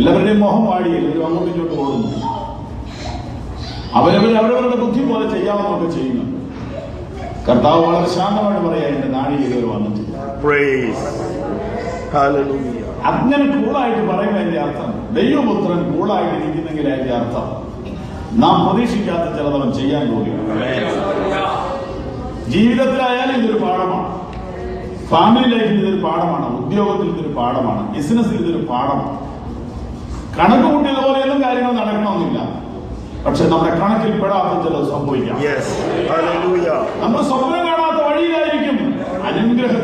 എല്ലാവരുടെയും മോഹം വാടി, എല്ലാവരും അങ്ങോട്ടും ഇങ്ങോട്ടും ഓടുന്നു. അവരവരുടെ ബുദ്ധി പോലെ ചെയ്യാമെന്നൊക്കെ ചെയ്യുന്നുണ്ട്. കർത്താവ് വളരെ ശാന്തമായിട്ട് പറയാ, എന്റെ നാഴിക ഇതുവരെ വന്നിട്ടില്ല. അങ്ങനെ കൂളായിട്ട് പറയുന്നതിന്റെ അർത്ഥം, ദൈവപുത്രൻ കൂളായിട്ട് ഇരിക്കുന്നെങ്കിൽ അതിന്റെ അർത്ഥം നാം പ്രതീക്ഷിക്കാത്ത ചിലതവൻ ചെയ്യാൻ പോവുകയാണ്. ജീവിതത്തിലായാലും ഇതൊരു പാഠമാണ്, ഫാമിലി ലൈഫിൽ ഇതൊരു പാഠമാണ്, ഉദ്യോഗത്തിൽ ഇതൊരു പാഠമാണ്, ബിസിനസ്സിൽ ഇതൊരു പാഠമാണ്. കണക്ക് കൂട്ടിയതുപോലെയൊന്നും കാര്യങ്ങൾ നടക്കണമെന്നില്ല, പക്ഷെ നമ്മുടെ കണക്കിൽ പെടാത്ത ചിലത് സംഭവിക്കാം. നമ്മൾ സ്വപ്നം കാണാത്ത വഴിയിലായിരിക്കും അനുഗ്രഹം.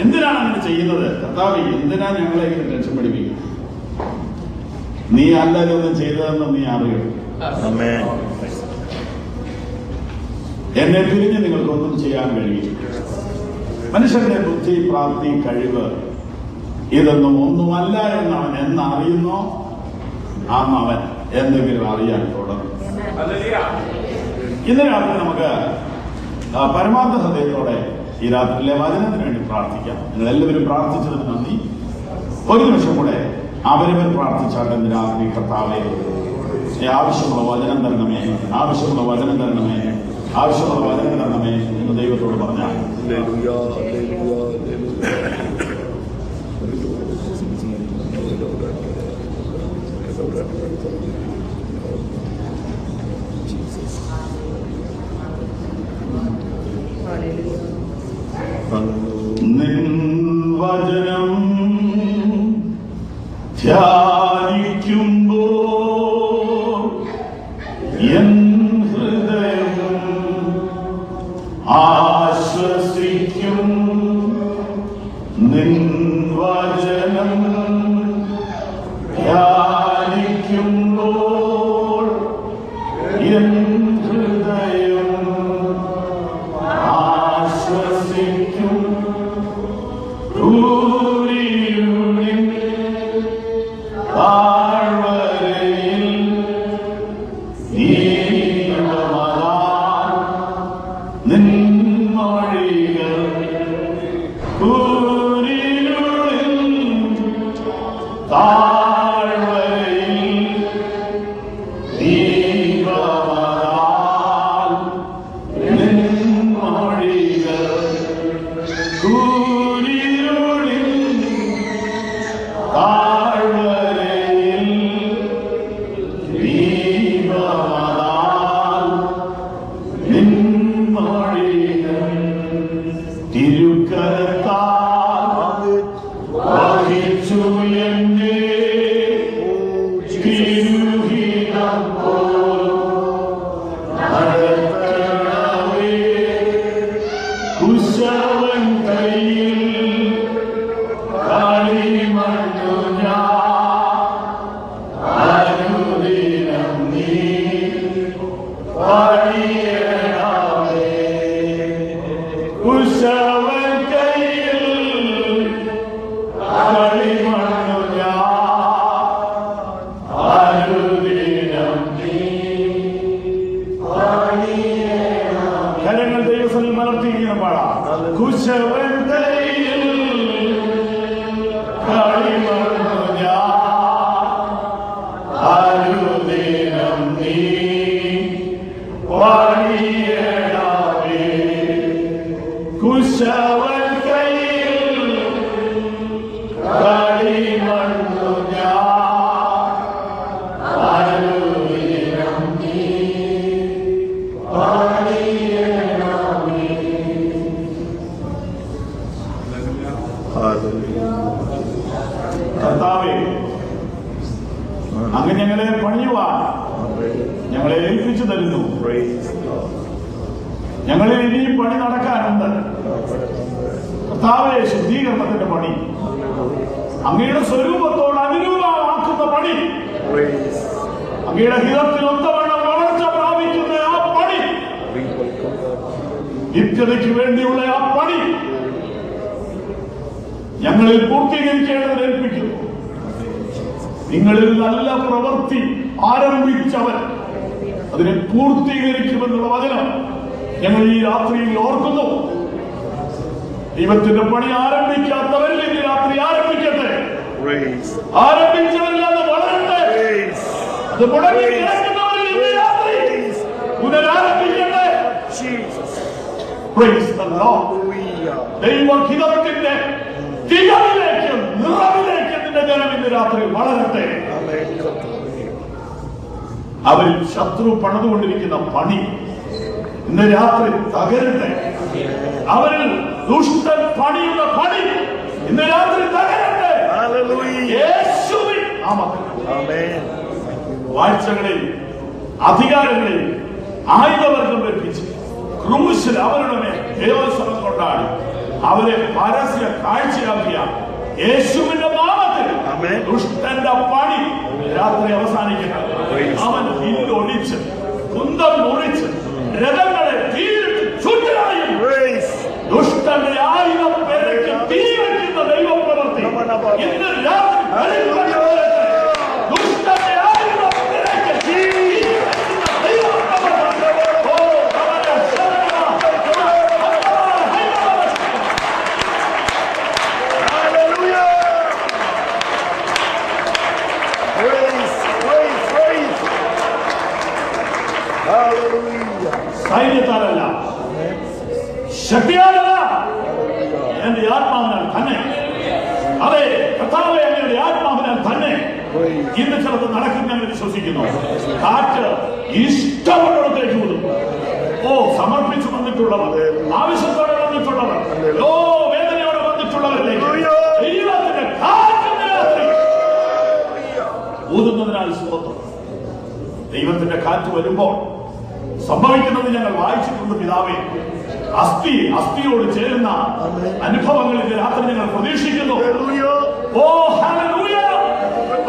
എന്തിനാണ് അങ്ങനെ ചെയ്യുന്നത്? കർത്താവേ, എന്തിനാ ഞങ്ങളെ ഇങ്ങനെ ടെൻഷൻ പഠിപ്പിക്കുന്നത്? നീ അല്ലാതെ ഒന്നും ചെയ്തതെന്ന് നീ അറിയണം. എന്നെ പിരിഞ്ഞ് നിങ്ങൾക്കൊന്നും ചെയ്യാൻ കഴിയും. മനുഷ്യന്റെ ബുദ്ധി, പ്രാപ്തി, കഴിവ് ഇതൊന്നും ഒന്നുമല്ല എന്നവൻ എന്നറിയുന്നോ അന്ന് അവൻ എന്തെങ്കിലും അറിയാൻ തുടങ്ങും. ഇന്ന് രാത്രി നമുക്ക് പരമാർത്ഥ ഹൃദയത്തോടെ ഈ രാത്രിയിലെ വചനത്തിന് വേണ്ടി പ്രാർത്ഥിക്കാം. നിങ്ങൾ എല്ലാവരും പ്രാർത്ഥിച്ചതിന് നന്ദി. ഒരു നിമിഷം കൂടെ അവരവർ പ്രാർത്ഥിച്ചാൽ ഇന്ന് രാത്രി കർത്താവേ, ആവശ്യമുള്ള വചനം തരണമേ, ആവശ്യമുള്ള വചനം തരണമേ, ആവശ്യമുള്ള വചനം തരണമേ എന്ന് ദൈവത്തോട് പറഞ്ഞാൽ നിൻ വചനം ധ്യാനിക്കുമ്പോൾ എൻ ഹൃദയം ആശ്വസിക്കും. നിൻ വചനം ധ്യാനിക്കുമ്പോൾ എൻ ഹൃദയം ആശ്വസിക്കും. കർത്താവേ, അങ്ങ് ഞങ്ങളെ പണിയുവാൻ ഞങ്ങളെ ഏൽപ്പിച്ചു തരുന്നു. ഞങ്ങളിൽ ഇനിയും പണി നടക്കാനുണ്ട്. കർത്താവേ, ശുദ്ധീകരണത്തിന്റെ പണി, അങ്ങയുടെ സ്വരൂപത്തോട് അനുരൂപമാക്കുന്ന പണി, അങ്ങയുടെ ഹിതത്തിൽ ഒത്തവണ്ണം വളർച്ച പ്രാപിക്കുന്ന ആ പണി, നിത്യതയ്ക്ക് വേണ്ടിയുള്ള ആ പണി ഞങ്ങളിൽ പൂർത്തീകരിക്കേണ്ടത് ഏൽപ്പിക്കുന്നു. നിങ്ങളിൽ നല്ല പ്രവൃത്തി ആരംഭിച്ചവൻ അതിനെ പൂർത്തീകരിക്കുമെന്നുള്ള വചനം ഞങ്ങൾ ഈ രാത്രിയിൽ ഓർക്കുന്നു. ദൈവത്തിന്റെ പണി ആരംഭിക്കാത്തവരിൽ ഈ രാത്രി ആരംഭിക്കട്ടെ. ആരംഭിച്ചവരിൽ അത് വളരട്ടെ. അത് മുടങ്ങി കിടക്കുന്നവരിൽ ഇന്ന് രാത്രി പുനരാരംഭിക്കട്ടെ. ദൈവഹിതത്തിന്റെ തികവിലേക്ക് നിറവിലേക്ക് നിന്റെ ജനം ഇന്ന് രാത്രി വളരട്ടെ. അവരിൽ ശത്രു പണിതുകൊണ്ടിരിക്കുന്ന പണി ഇന്ന് രാത്രി തകരട്ടെ. അവരിൽ ദുഷ്ടൻ പണിയുന്ന പണി ഇന്ന് രാത്രി തകരട്ടെ. യേശുവിൻ നാമത്തിൽ വാഴ്ചകളെയും അധികാരങ്ങളെയും ആയുധവർഗം വെപ്പിച്ച് ക്രൂശിൽ അവരുടെ മേൽ ദേവോത്സവം കൊണ്ടാടി അവരെ പരസ്യ കാഴ്ചയാക്കിയ യേശുവിന്റെ നാമത്തിൽ ദുഷ്ടന്റെ പണി രാത്രി അവസാനിക്കണം. അവൻ വില്ലൊടിച്ച് കുന്തം മുറിച്ച് രഥങ്ങളെ തീരിട്ട് ചുറ്റിലായും ദുഷ്ടന്റെ ആയുധം പേരയ്ക്ക് തീ വയ്ക്കുന്ന ദൈവപ്രവൃത്തി ഇന്ന് രാത്രി ദുഷ്ടന്റെ ആയുധം പേരയ്ക്ക് തീ വയ്ക്കുന്ന ദൈവപ്രവൃത്തി. സൈന്യത്താലല്ല, ശക്തിയാലല്ല, എന്റെ ആത്മാവിനാൽ തന്നെ. അതെ കർത്താവേ, അങ്ങയുടെ ആത്മാവിനാൽ തന്നെ ഇന്ന് ചിലത് നടക്കും ഞാൻ വിശ്വസിക്കുന്നു. കാറ്റ് ഇഷ്ടമുള്ളിടത്തേക്ക് വിടും. സമർപ്പിച്ചു വന്നിട്ടുള്ളവർ, ആവശ്യത്തോടെ വന്നിട്ടുള്ളവർ, വേദനയോടെ വന്നിട്ടുള്ളവരിലേക്ക് ദൈവത്തിന്റെ കാറ്റിന്റെ രാത്രി ഊതുന്നതിനാൽ സ്വന്തം ദൈവത്തിന്റെ കാറ്റ് വരുമ്പോൾ സംഭവിക്കുന്നത് ഞങ്ങൾ വായിച്ചിട്ടുണ്ട് പിതാവേ. അസ്ഥിയോട് ചേരുന്ന അനുഭവങ്ങൾ ഇന്ന് രാത്രി ഞങ്ങൾ പ്രതീക്ഷിക്കുന്നു.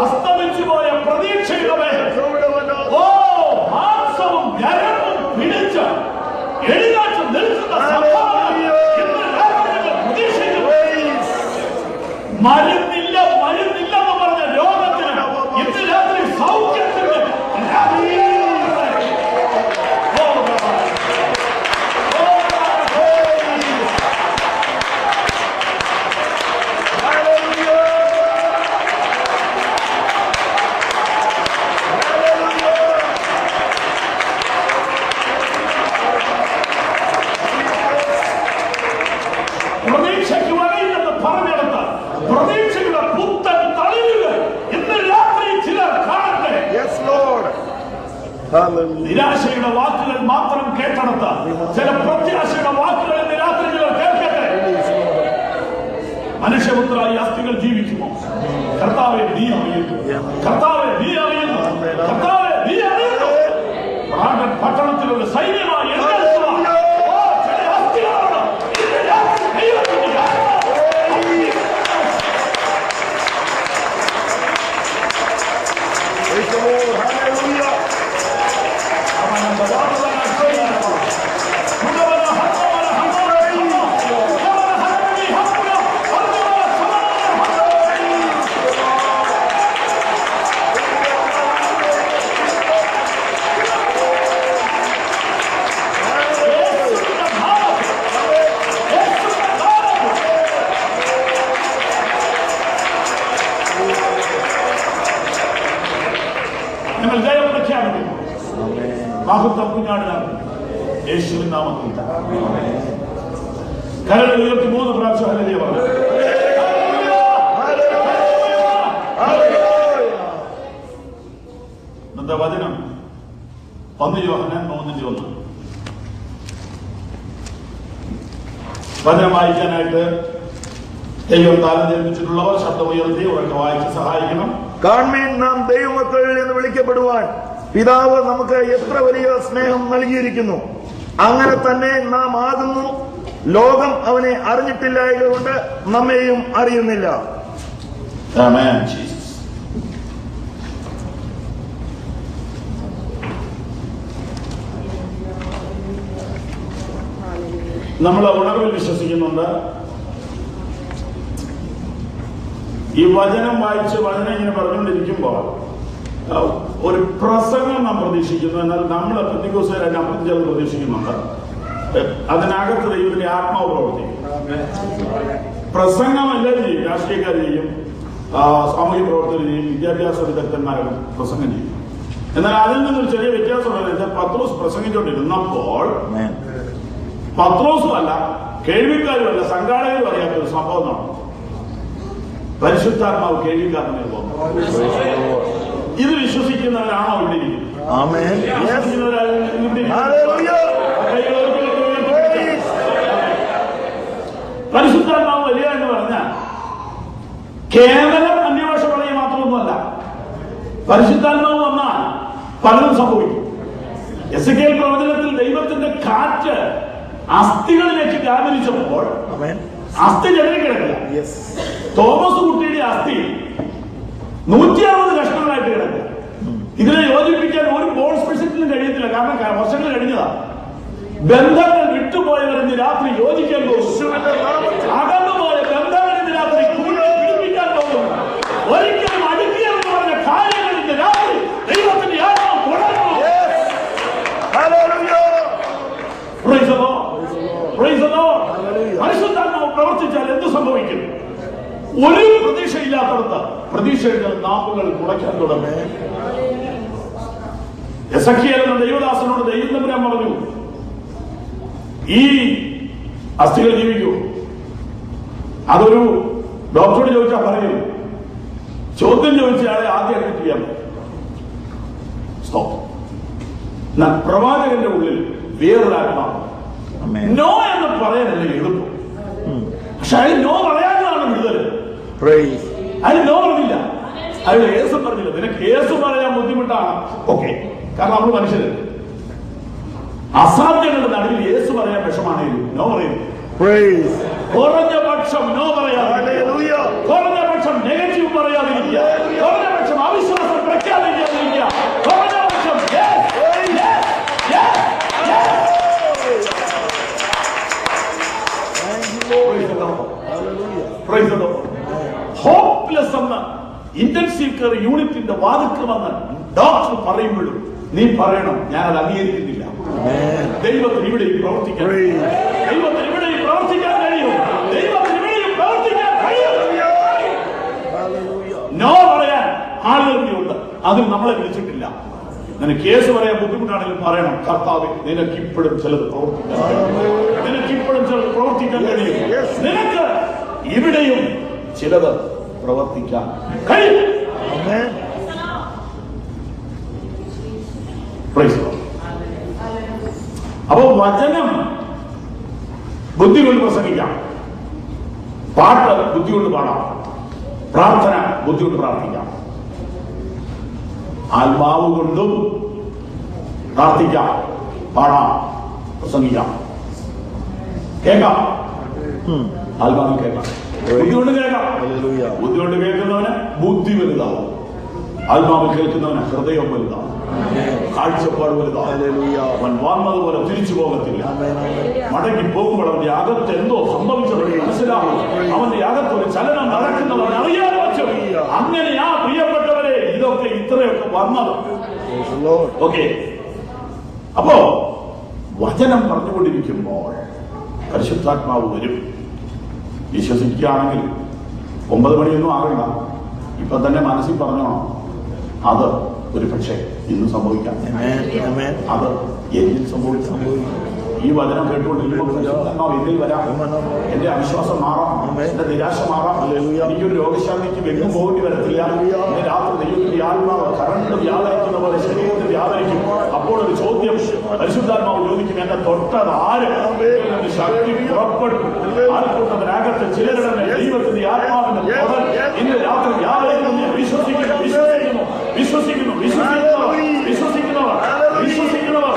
അസ്തമിച്ചു പോയ പ്രതീക്ഷയുടെ മാംസവും ഞരമ്പും പിടിച്ച് എഴുതാറ്റ് നിൽക്കുന്ന പ്രതീക്ഷിക്കുന്നു. മരുന്നില്ലെന്ന് പറഞ്ഞ രോഗത്തിന് ഇന്ന് രാത്രി സൗഖ്യത്തിന് പ്രതീക്ഷയ്ക്ക് വഴിയില്ലെന്ന് പറഞ്ഞെടുത്ത പ്രതീക്ഷയുടെ പുത്തൻ തളിരുകൾ ഇന്ന് രാത്രി ചിലർ കാണട്ടെ. നിരാശയുടെ വാക്കുകൾ മാത്രം കേട്ടെടുത്ത ചില പ്രത്യാശയുടെ വാക്കുകൾ ഇന്ന് രാത്രി ചിലർ കേൾക്കട്ടെ. മനുഷ്യപുത്ര, ഈ അസ്ഥികൾ ജീവിക്കുമോ? കർത്താവെ നീ അറിയുന്നു, കർത്താവെ നീ അറിയുന്നു, കർത്താവെ നീ അറിയുന്നു. പട്ടണത്തിലുള്ള സൈന്യമായി മഹത്വം കുഞ്ഞാടിനാണ് യേശുവിൻ നാമത്തിൽ. കരങ്ങൾ ഉയർത്തി 3 പ്രാവശ്യം ഹല്ലേലൂയ പറഞ്ഞു. ഇന്നത്തെ വചനം 1 യോഹന്നാൻ 3:1. വചനം വായിക്കാനായിട്ട് ദൈവം താരം ജന്മിച്ചിട്ടുള്ളവർ ശബ്ദം ഉയർത്തി ഉറക്കെ വായിച്ച് സഹായിക്കണം. കാൺമീൻ, നാം ദൈവമക്കൾ എന്ന് വിളിക്കപ്പെടുവാൻ പിതാവ് നമുക്ക് എത്ര വലിയ സ്നേഹം നൽകിയിരിക്കുന്നു. അങ്ങനെ തന്നെ നാം ആകുന്നു. ലോകം അവനെ അറിഞ്ഞിട്ടില്ലായതുകൊണ്ട് നമ്മെയും അറിയുന്നില്ല. നമ്മൾ ഉണർവിൽ വിശ്വസിക്കുന്നുണ്ട്. ഈ വചനം വായിച്ച് വചനം ഇങ്ങനെ പറഞ്ഞുകൊണ്ടിരിക്കുമ്പോൾ ഒരു പ്രസംഗം നാം പ്രതീക്ഷിക്കുന്നു. എന്നാൽ നമ്മൾ പെന്തിക്കോസ്തുകാരായിട്ട് അപ്പുറത്ത് പ്രതീക്ഷിക്കുന്നുണ്ട്. അതിനകത്ത് ദൈവത്തിന്റെ ആത്മാവ് പ്രവർത്തിക്കും. പ്രസംഗം എല്ലാവരും ചെയ്യും, രാഷ്ട്രീയക്കാർ ചെയ്യും, സാമൂഹ്യ പ്രവർത്തകരെയും വിദ്യാഭ്യാസ വിദഗ്ധന്മാരും പ്രസംഗം ചെയ്യും. എന്നാൽ അതിൽ നിന്നൊരു ചെറിയ വ്യത്യാസമുള്ളത് പത്രോസ് പ്രസംഗിച്ചുകൊണ്ടിരുന്നപ്പോൾ പത്രോസും അല്ല, കേൾവിക്കാരുമല്ല, സംഘാടകരും അറിയാത്തൊരു സംഭവം നടന്നു. പരിശുദ്ധാത്മാവ് കേൾവിക്കാരനെ പോകുന്നു. ഇത് വിശ്വസിക്കുന്നവരാണോ ഇവിടെ പരിശുദ്ധാത്മാവ് വരിക എന്ന് പറഞ്ഞാൽ കേവലം അന്വേഷണ പറയുക മാത്രമൊന്നുമല്ല. പരിശുദ്ധാത്മാവ് വന്നാൽ പലതും സംഭവിക്കും. എസെക്കിയേൽ പ്രവചനത്തിൽ ദൈവത്തിന്റെ കാറ്റ് അസ്ഥികളിലേക്ക് വ്യാപരിച്ചപ്പോൾ അസ്ഥി ചെതറിക്കിടക്കില്ല. തോമസ് കുട്ടിയുടെ അസ്ഥി 160 കഷ്ണങ്ങളായിട്ട് കിടക്കുക. ഇതിനെ യോജിപ്പിക്കാൻ ഒരു ബോൾ സ്പെഷ്യലിനും കഴിയത്തില്ല. കാരണം വർഷങ്ങൾ കഴിഞ്ഞതാ. ബന്ധങ്ങൾ വിട്ടുപോയവർ ഇന്ന് രാത്രി യോജിക്കാൻ പോകും. അകന്നുപോയ ബന്ധങ്ങൾ ഇന്ന് രാത്രി കൂട്ടി പിടിപ്പിക്കാൻ പോകും. ഒരിക്കലും അടുക്കിയെന്ന് പറഞ്ഞ കാര്യങ്ങൾ ഇന്ന് രാത്രി ദൈവത്തിന്റെ ആത്മാവ് തുടർന്നു. പരിശുദ്ധാത്മാവ് പ്രവർത്തിച്ചാൽ എന്ത് സംഭവിക്കും? ഒരു പ്രതീക്ഷയില്ലാത്തടത്ത് പ്രതീക്ഷയുടെ നാമ്പുകൾ കുടയ്ക്കാൻ തുടങ്ങി. എസെക്കിയേൽ എന്ന ദൈവദാസനോട് ദൈവം തമ്പുരാൻ പറഞ്ഞു, ഈ അസ്ഥികൾ ജീവിക്കൂ. അതൊരു ഡോക്ടറോട് ചോദിച്ചാൽ പറയും. ചോദ്യം ചോദിച്ചയാളെ ആദ്യം അഡ്മിറ്റ് ചെയ്യാൻ സ്റ്റോപ്പ്. എന്നാൽ പ്രവാചകന്റെ ഉള്ളിൽ വേറൊരു ആത്മാവ് നോ എന്ന് പറയാനല്ലേ എളുപ്പം. പക്ഷെ അയാൾ നോ പറയാനാണ് വിടുതൽ. അയാൾ നോ പറഞ്ഞില്ല. അയാൾ കേസ് പറഞ്ഞില്ല. നിനക്ക് കേസ് പറയാൻ ബുദ്ധിമുട്ടാണ്. ഓക്കെ, കാരണം നമ്മൾ മനുഷ്യരല്ലേ. അസാധ്യങ്ങളുടെ നടുവിൽ യേശു പറയാൻ വിഷമാണെങ്കിലും നോ പറയുന്നു. കുറഞ്ഞ പക്ഷം നോ പറയാതെ, കുറഞ്ഞ പക്ഷം നെഗറ്റീവ് പറയാതിരിക്കുക, കുറഞ്ഞ പക്ഷം അവിശ്വാസം പ്രഖ്യാപിക്കാതിരിക്കുക, കുറഞ്ഞ പക്ഷം ഹോപ്പ്ലെസ് എന്ന ഇന്റൻസീവ് കെയർ യൂണിറ്റിന്റെ വാതിൽക്ക് വന്ന് ഡോക്ടർ പറയുമ്പോഴും നീ പറയണം, ഞാനത് അംഗീകരിക്കുന്നില്ല. ദൈവത്തിന് ഇവിടെയും പ്രവർത്തിക്കാൻ, ദൈവത്തിന് ഇവിടെയും പ്രവർത്തിക്കാൻ കഴിയും, ദൈവത്തിന് ഇവിടെയും പ്രവർത്തിക്കാൻ കഴിയും. നോ പറയാൻ ആളുകളുണ്ട്. അതിൽ നമ്മളെ വിളിച്ചിട്ടില്ല. നിനക്ക് കേസ് പറയാൻ ബുദ്ധിമുട്ടാണെങ്കിലും പറയണം, കർത്താവേ നിനക്ക് ഇപ്പോഴും ചിലത് പ്രവർത്തിക്കാൻ കഴിയും, നിനക്ക് ഇപ്പോഴും ചിലത് പ്രവർത്തിക്കാൻ കഴിയും, നിനക്ക് ഇവിടെയും ചിലത് പ്രവർത്തിക്കാൻ കഴിയും. അപ്പോ വചനം ബുദ്ധി കൊണ്ട് പ്രസംഗിക്കാം, പാട്ട് ബുദ്ധി കൊണ്ട് പാടാം, പ്രാർത്ഥന ബുദ്ധി കൊണ്ട് പ്രാർത്ഥിക്കാം, ആത്മാവ് കൊണ്ടും പ്രാർത്ഥിക്കാം, പാടാം, പ്രസംഗിക്കാം, കേൾക്കാം. ആത്മാവിൽ കേൾക്കാം, ബുദ്ധി കൊണ്ട് കേൾക്കാം. ബുദ്ധി കൊണ്ട് കേൾക്കുന്നവന് ബുദ്ധി വലുതാവും, ആത്മാവിൽ കേൾക്കുന്നവന് ഹൃദയം വലുതാവും, കാഴ്ചപ്പാട് വലുതാവും. അവൻ വന്നതുപോലെ തിരിച്ചു പോകത്തില്ല. മടങ്ങി പോകുമ്പോൾ അവന്റെ അകത്ത് എന്തോ സംഭവിച്ചത് മനസ്സിലാവും. അവന്റെ അകത്ത് ഒരു ചലനം നടക്കുന്നവൻ അറിയാൻ പറ്റും. അങ്ങനെയാ പ്രിയപ്പെട്ടവരെ ഇതൊക്കെ ഇത്രയൊക്കെ വന്നത്. ഓക്കെ, അപ്പോ വചനം പറഞ്ഞുകൊണ്ടിരിക്കുമ്പോൾ പരിശുദ്ധാത്മാവ് വരും. വിശ്വസിക്കുകയാണെങ്കിൽ 9 മണിയൊന്നും ആകണ്ട, ഇപ്പൊ തന്നെ മനസ്സിൽ പറഞ്ഞോണം. അത് ഒരു പക്ഷേ ഇന്ന് സംഭവിക്കാം, അത് എന്നിൽ സംഭവിക്കാം. ഈ വചനം കേട്ടുകൊണ്ടിരിക്കുമ്പോൾ എന്നിൽ വരാം, എന്റെ അവിശ്വാസം മാറാം, എന്റെ നിരാശ മാറാം, എനിക്കൊരു രോഗശാന്തിക്ക് വെക്കും പോകേണ്ടി വരത്തില്ല. എന്റെ രാത്രി ദൈവത്തിന്റെ ആത്മാവ് കറണ്ട് വ്യാപരിക്കുന്ന പോലെ ശരീരത്തിൽ വ്യാപരിക്കും. അപ്പോൾ ഒരു ചോദ്യം പരിശുദ്ധാത്മാവ് ചോദിക്കും, എന്നെ തൊട്ടത് ആര്? ശക്തി പുറപ്പെട്ടു. ആൾക്കൂട്ടത്തിനകത്ത് ചിലരുടെ ദൈവത്തിന്റെ ആത്മാവിന്റെ തൊടൽ ഇന്ന് രാത്രി വ്യാപരിക്കുന്നു. വിശ്വസിക്കുന്നു, വിശ്വസിക്കുന്നു, വിശ്വസിക്കുന്നു, വിശ്വസിക്കുന്നവർ, വിശ്വസിക്കുന്നവർ, വിശ്വസിക്കുന്നവർ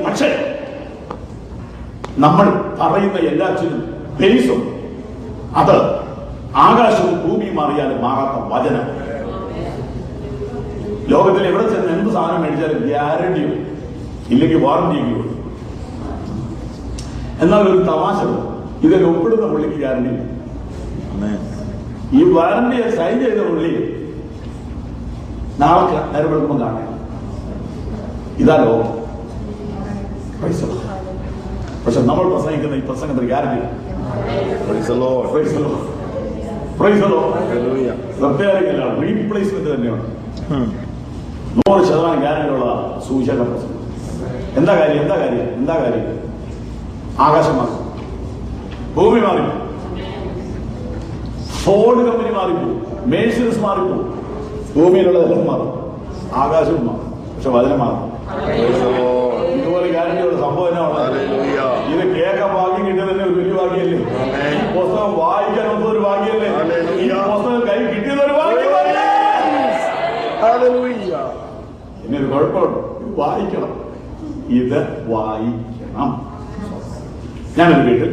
പക്ഷേ നമ്മൾ പറയുന്ന എല്ലാറ്റിനും ബേസും അത് ആകാശവും ഭൂമിയും അറിയാനും മാറാത്ത വചനം. ലോകത്തിൽ എവിടെ ചെന്ന് എന്ത് സാധനം മേടിച്ചാലും ഗ്യാരണ്ടിയും ഇല്ലെങ്കിൽ വാറണ്ടിയെങ്കിലും. എന്നാൽ ഒരു തമാശ, ഇതിൽ ഒപ്പിടുന്ന പുള്ളിക്ക് ഗ്യാരണ്ടി ഇല്ല. ഈ വാറണ്ടിയെ സൈൻ ചെയ്ത പുള്ളി നാളെ നേരം വെളുക്കുമ്പോൾ കാണുക. ഇതാ ലോകം. പക്ഷെ നമ്മൾ പ്രസംഗിക്കുന്ന ഈ പ്രസംഗത്തിന് ഗ്യാരണ്ടി റീപ്ലേസ്മെന്റ് തന്നെയാണ്. 100% ഗ്യാരണ്ടിയുള്ള സുവിശേഷ പ്രസംഗം. എന്താ കാര്യം? ആകാശം മാറി, ഭൂമി മാറിപ്പോ, ഫോർഡ് കമ്പനി മാറിപ്പോ, മേഴ്സിഡസ് മാറിപ്പോ, ഭൂമിയിലുള്ളതെല്ലാം മാറും, ആകാശവും മാറും, പക്ഷെ വചനം മാറും. ഇതുപോലെ ഗ്യാരണ്ടിയുള്ള സംഭവം എന്നാണ്. ഇത് കേൾക്കാൻ ഭാഗ്യം കിട്ടിയത് തന്നെ ഒരു വലിയ ഭാഗ്യല്ലേ? ഈ പുസ്തകം വായിക്കാൻ ഒന്നും ഒരു ഭാഗ്യല്ലേ? ഈ പുസ്തകം കൈ കിട്ടിയത് ഒരു ഭാഗ്യമല്ലേ? പിന്നെ ഒരു കുഴപ്പമുണ്ട്, വായിക്കണം. ഇത് വായിക്കണം. ഞാനൊരു വീട്ടിൽ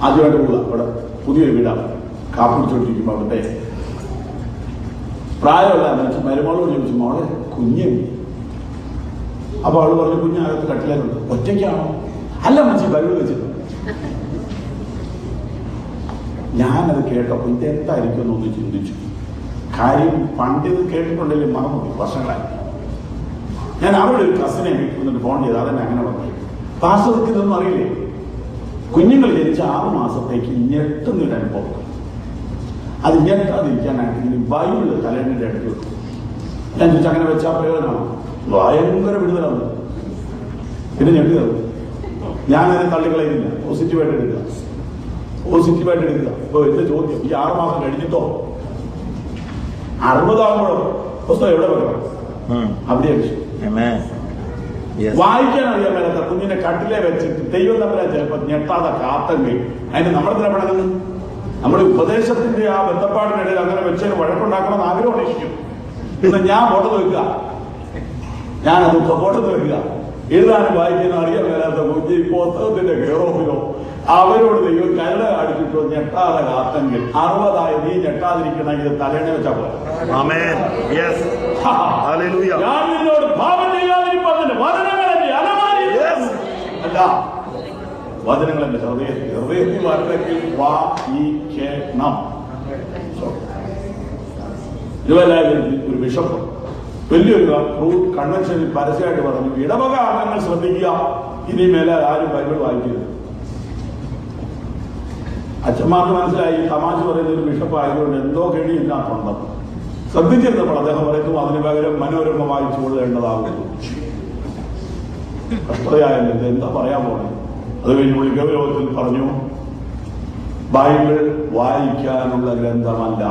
ആദ്യമായിട്ട് പോവുക. അവിടെ പുതിയൊരു വീടാണ്. കാപ്പി പിടിച്ചോണ്ടിരിക്കുമ്പോൾ അവിടുത്തെ പ്രായമുള്ള മരുമോളോട് ചോദിച്ചു, മോളെ കുഞ്ഞ്. അപ്പൊ അവള് പറഞ്ഞു, കുഞ്ഞകത്ത് കട്ടിലുണ്ട്. ഒറ്റയ്ക്കാണോ? അല്ല മനുഷ്യ ബൈബിൾ വെച്ചിട്ടുണ്ട്. ഞാനത് കേട്ടപ്പോൾ ഇതെന്തായിരിക്കും എന്നൊന്ന് ചിന്തിച്ചു. കാര്യം പണ്ടിത് കേട്ടിട്ടുണ്ടെങ്കിൽ മറന്നു വർഷങ്ങളായി. ഞാൻ അവിടെ ഒരു കസിനെ വീട്ടിൽ ഫോൺ ചെയ്ത് അതെന്നെ അങ്ങനെ പറഞ്ഞു, പാസ്റ്റർക്ക് ഇതൊന്നും അറിയില്ലേ? കുഞ്ഞുങ്ങൾ ജനിച്ച 6 മാസത്തേക്ക് ഞെട്ടുന്നൊരു അനുഭവം. അത് ഞെട്ടാതിരിക്കാനായിട്ട് ഇനി ബൈബിള് തലേണിന്റെ അടുത്ത് വെക്കും. ഞാൻ ചോദിച്ചാൽ അങ്ങനെ വെച്ചാൽ പ്രയോജനമാണ്. ഭയങ്കര വിടുതലാണ്. പിന്നെ ഞെട്ടി തരും. ഞാനതിനെ തള്ളിക്കളയുന്നില്ല. പോസിറ്റീവായിട്ട് എടുക്കുക. ഇപ്പൊ എന്റെ ചോദ്യം, ഈ 6 മാസം കഴിഞ്ഞിട്ടോ 60 ആകുമ്പോഴോ പുസ്തകം എവിടെ വെക്കണം? അവിടെ വായിക്കാൻ അറിയാൻ മേലാത്ത കുഞ്ഞിനെ കട്ടിലെ വെച്ചിട്ട് ദൈവം തമ്മിലെ ചിലപ്പോൾ ഞെട്ടാതെ കാത്തെങ്കിൽ അതിന് നമ്മളെന്തിനാ പെടുന്നത്? നമ്മുടെ ഉപദേശത്തിന്റെ ആ ബന്ധപ്പാടിനിടയിൽ അങ്ങനെ വെച്ചതിന് വഴക്കുണ്ടാക്കണമെന്ന് ആഗ്രഹം ഉന്നയിക്കും. പിന്നെ ഞാൻ ഫോട്ടോ വെക്കുക, ഞാനത് ഫോട്ടോ വെക്കുക. എഴുതാനും വായിക്കാനും അറിയാൻ മേലാത്ത കുഞ്ഞ് ഈ പുസ്തകത്തിന്റെ കെയറോഫിലോ അവരോട് ദൈവം കരട് കാണിച്ചിട്ടോ ഞെട്ടാതെ കാത്തെങ്കിൽ 60 നീ ഞെട്ടാതിരിക്കണമെങ്കിൽ തലേണ വെച്ചാൽ പോലെ. ഞാൻ നിന്നോട് പാപം ചെയ്യാതിരിപ്പതിന് വചനങ്ങളെന്റെ അല്ല, വചനങ്ങളെന്റെ ഹൃദയത്തിൽ വരണമെങ്കിൽ വായിക്കണം. ഇതുവല്ല ഒരു ബിഷപ്പ് വലിയൊരു കൺവെൻഷനിൽ പരസ്യമായിട്ട് പറഞ്ഞു, ഇടവക അംഗങ്ങൾ ശ്രദ്ധിക്കുക, ഇനി മേലെ ആരും ബൈബിൾ വായിക്കരുത്. അച്ഛന്മാർക്ക് മനസ്സിലായി തമാശ പറയുന്ന ഒരു ബിഷപ്പ് ആയതുകൊണ്ട് എന്തോ കേടി ഇതിനകത്തുണ്ട്. ശ്രദ്ധിച്ചിരുന്നപ്പോൾ അദ്ദേഹം പറയുന്നു, അതിന് പകരം മനോരമ വായിച്ചു കൊള്ളേണ്ടതാകുന്നു. കഷ്ടതയായല്ലോ, ഇത് എന്താ പറയാൻ പോണേ? അത് കഴിഞ്ഞ് ഗൗരവത്തിൽ പറഞ്ഞു, ബൈബിൾ വായിക്കാനുള്ള ഗ്രന്ഥമല്ല,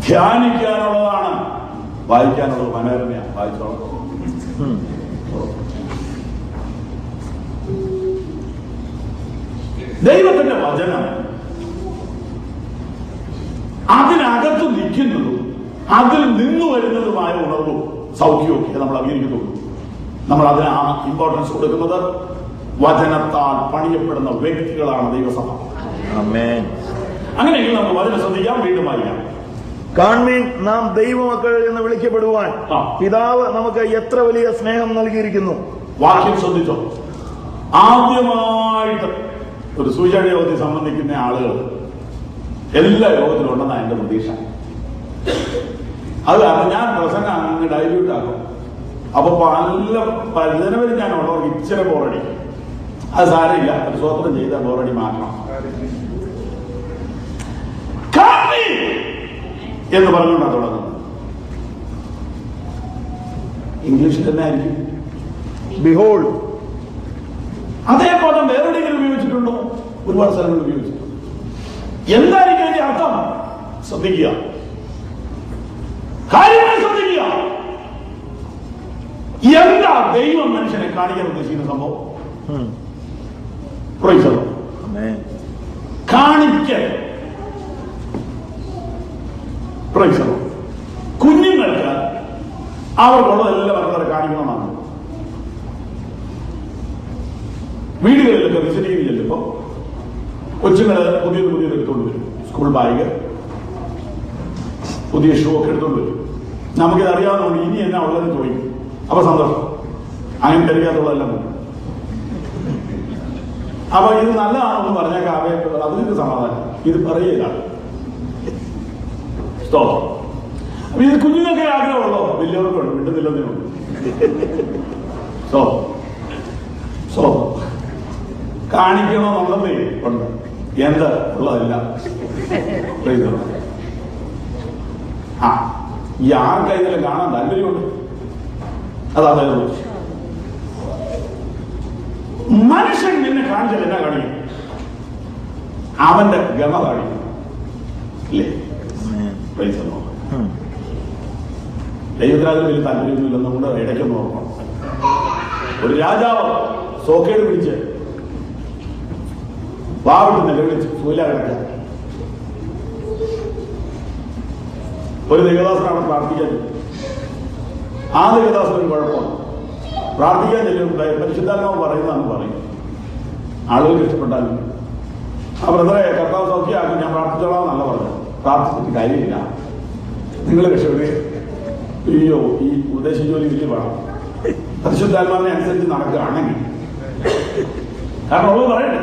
ധ്യാനിക്കാനുള്ളതാണ്. വായിക്കാനുള്ളത് മനോരമയാണ്, വായിച്ചോളാം. ദൈവത്തിന്റെ വചനം അതിനകത്ത് നിൽക്കുന്നതും അതിൽ നിന്ന് വരുന്നതുമായ ഉണർവും സൗഖ്യമൊക്കെ നമ്മൾ അംഗീകരിക്കുന്നുള്ളൂ. നമ്മൾ അതിന് ആ ഇമ്പോർട്ടൻസ് കൊടുക്കുന്നത് വചനത്താൽ പണിയപ്പെടുന്ന വ്യക്തികളാണ് ദൈവസഭ. അങ്ങനെയെങ്കിൽ നമുക്ക് വചനം ശ്രദ്ധിക്കാം. വീണ്ടും വായിക്കാം. കാൺമീൻ, നാം ദൈവമക്കൾ എന്ന് വിളിക്കപ്പെടുവാൻ പിതാവ് നമുക്ക് എത്ര വലിയ സ്നേഹം നൽകിയിരിക്കുന്നു. വാക്യം ശ്രദ്ധിച്ചോ. ആദ്യമായിട്ട് ഒരു സുവിശേഷ യോഗത്തിൽ സംബന്ധിക്കുന്ന ആളുകൾ എല്ലാ യോഗത്തിലും ഉണ്ടെന്നാണ് എന്റെ പ്രതീക്ഷ. അത് കാരണം ഞാൻ പ്രസംഗം അങ്ങ് ഡൈല്യൂട്ട് ആക്കും. അപ്പൊ നല്ല പരിചനവരും ഞാൻ ഉള്ളവർക്ക് ഇച്ചിരി ബോറടി. അത് സാരമില്ല, ഒരു സ്വതന്ത്രം ചെയ്ത ബോറടി മാറ്റണം എന്ന് പറഞ്ഞുകൊണ്ടാണ് തുടങ്ങുന്നത്. ഇംഗ്ലീഷിൽ തന്നെ ആയിരിക്കും ബിഹോൾഡ്. അതേ പദം വേറെവിടെയെങ്കിലും ഉപയോഗിച്ചിട്ടുണ്ടോ? ഒരുപാട് സ്ഥലങ്ങളിൽ ഉപയോഗിച്ചിട്ടുണ്ട്. എന്തായിരിക്കും അതിന്റെ അർത്ഥം? ശ്രദ്ധിക്കുക, കാര്യമായി ശ്രദ്ധിക്കുക. എന്താ ദൈവം മനുഷ്യനെ കാണിക്കാൻ ഉദ്ദേശിക്കുന്ന സംഭവം? കാണിക്കൽ. കുഞ്ഞുങ്ങൾക്ക് അവർക്കുള്ളതെല്ലാം അവരെ കാണിക്കണമെന്നാണ്. വീടുകളിലൊക്കെ വിസിറ്റിംഗ് ചെല്ലുമ്പോ കൊച്ചുങ്ങള് പുതിയത് എടുത്തുകൊണ്ട് വരും. സ്കൂൾ ബാഗ്, പുതിയ ഷൂ ഒക്കെ എടുത്തുകൊണ്ട് വരും. നമുക്കിത് അറിയാവുന്നതുകൊണ്ട് ഇനി എന്നാ ഉള്ളതെന്ന് ചോദിക്കും. അപ്പൊ സന്തോഷം. അങ്ങനെ കഴിക്കാത്തുള്ളതെല്ലാം പോകും. അപ്പൊ ഇത് നല്ലതാണെന്ന് പറഞ്ഞേക്കാം. അതിന് സമാധാനം. ഇത് പറയുകയാണ്. സ്തോത്രം. അപ്പൊ ഇത് കുഞ്ഞുങ്ങൾക്ക് ആഗ്രഹമുള്ളോ? വലിയവർക്കുണ്ട്, മിണ്ടുന്നില്ലെന്നേ ഉള്ളൂ. കാണിക്കണമെന്നുള്ളതേ ഉണ്ട്, എന്ത് ഉള്ളതല്ല. ഈ ആർക്കൈതലും കാണാൻ താല്പര്യമുണ്ട്, അതാണ് മനുഷ്യൻ നിന്നെ കാണിച്ചാൽ എന്നാ കാണിക്കും? അവന്റെ ഗമ കാണിക്കും, ഇല്ലേ? ദൈവത്തിന് അതിൽ വലിയ താല്പര്യമൊന്നുമില്ലെന്ന് കൊണ്ട് ഇടയ്ക്കൊന്ന് ഓർക്കണം. ഒരു രാജാവ് സോക്കേട് പിടിച്ച് വാവിട്ട് നിലവിളിച്ച് സൂല കിടക്കുക. ഒരു ദേവദാസനാണ് പ്രാർത്ഥിക്കാൻ. ആ ദേവദാസന് കുഴപ്പമാണ്. പ്രാർത്ഥിക്കാൻ ചെല്ലുന്നുണ്ടായി പരിശുദ്ധാത്മാവ് പറയുന്നതെന്ന് പറയും. ആളുകൾക്ക് ഇഷ്ടപ്പെട്ടാലും ആ ബ്രദറെ കർത്താവ് സൗഖ്യമാക്കി ഞാൻ പ്രാർത്ഥിച്ചോളാം എന്നല്ല പറഞ്ഞു. പ്രാർത്ഥിച്ചിട്ട് കാര്യമില്ല, നിങ്ങൾ രക്ഷപ്പെടുക. അയ്യോ, ഈ ഉദ്ദേശ ജോലി വലിയ പാടാം. പരിശുദ്ധാത്മാവിനെ അനുസരിച്ച് നടക്കുകയാണെങ്കിൽ, കാരണം ഉള്ളത് പറയട്ടെ,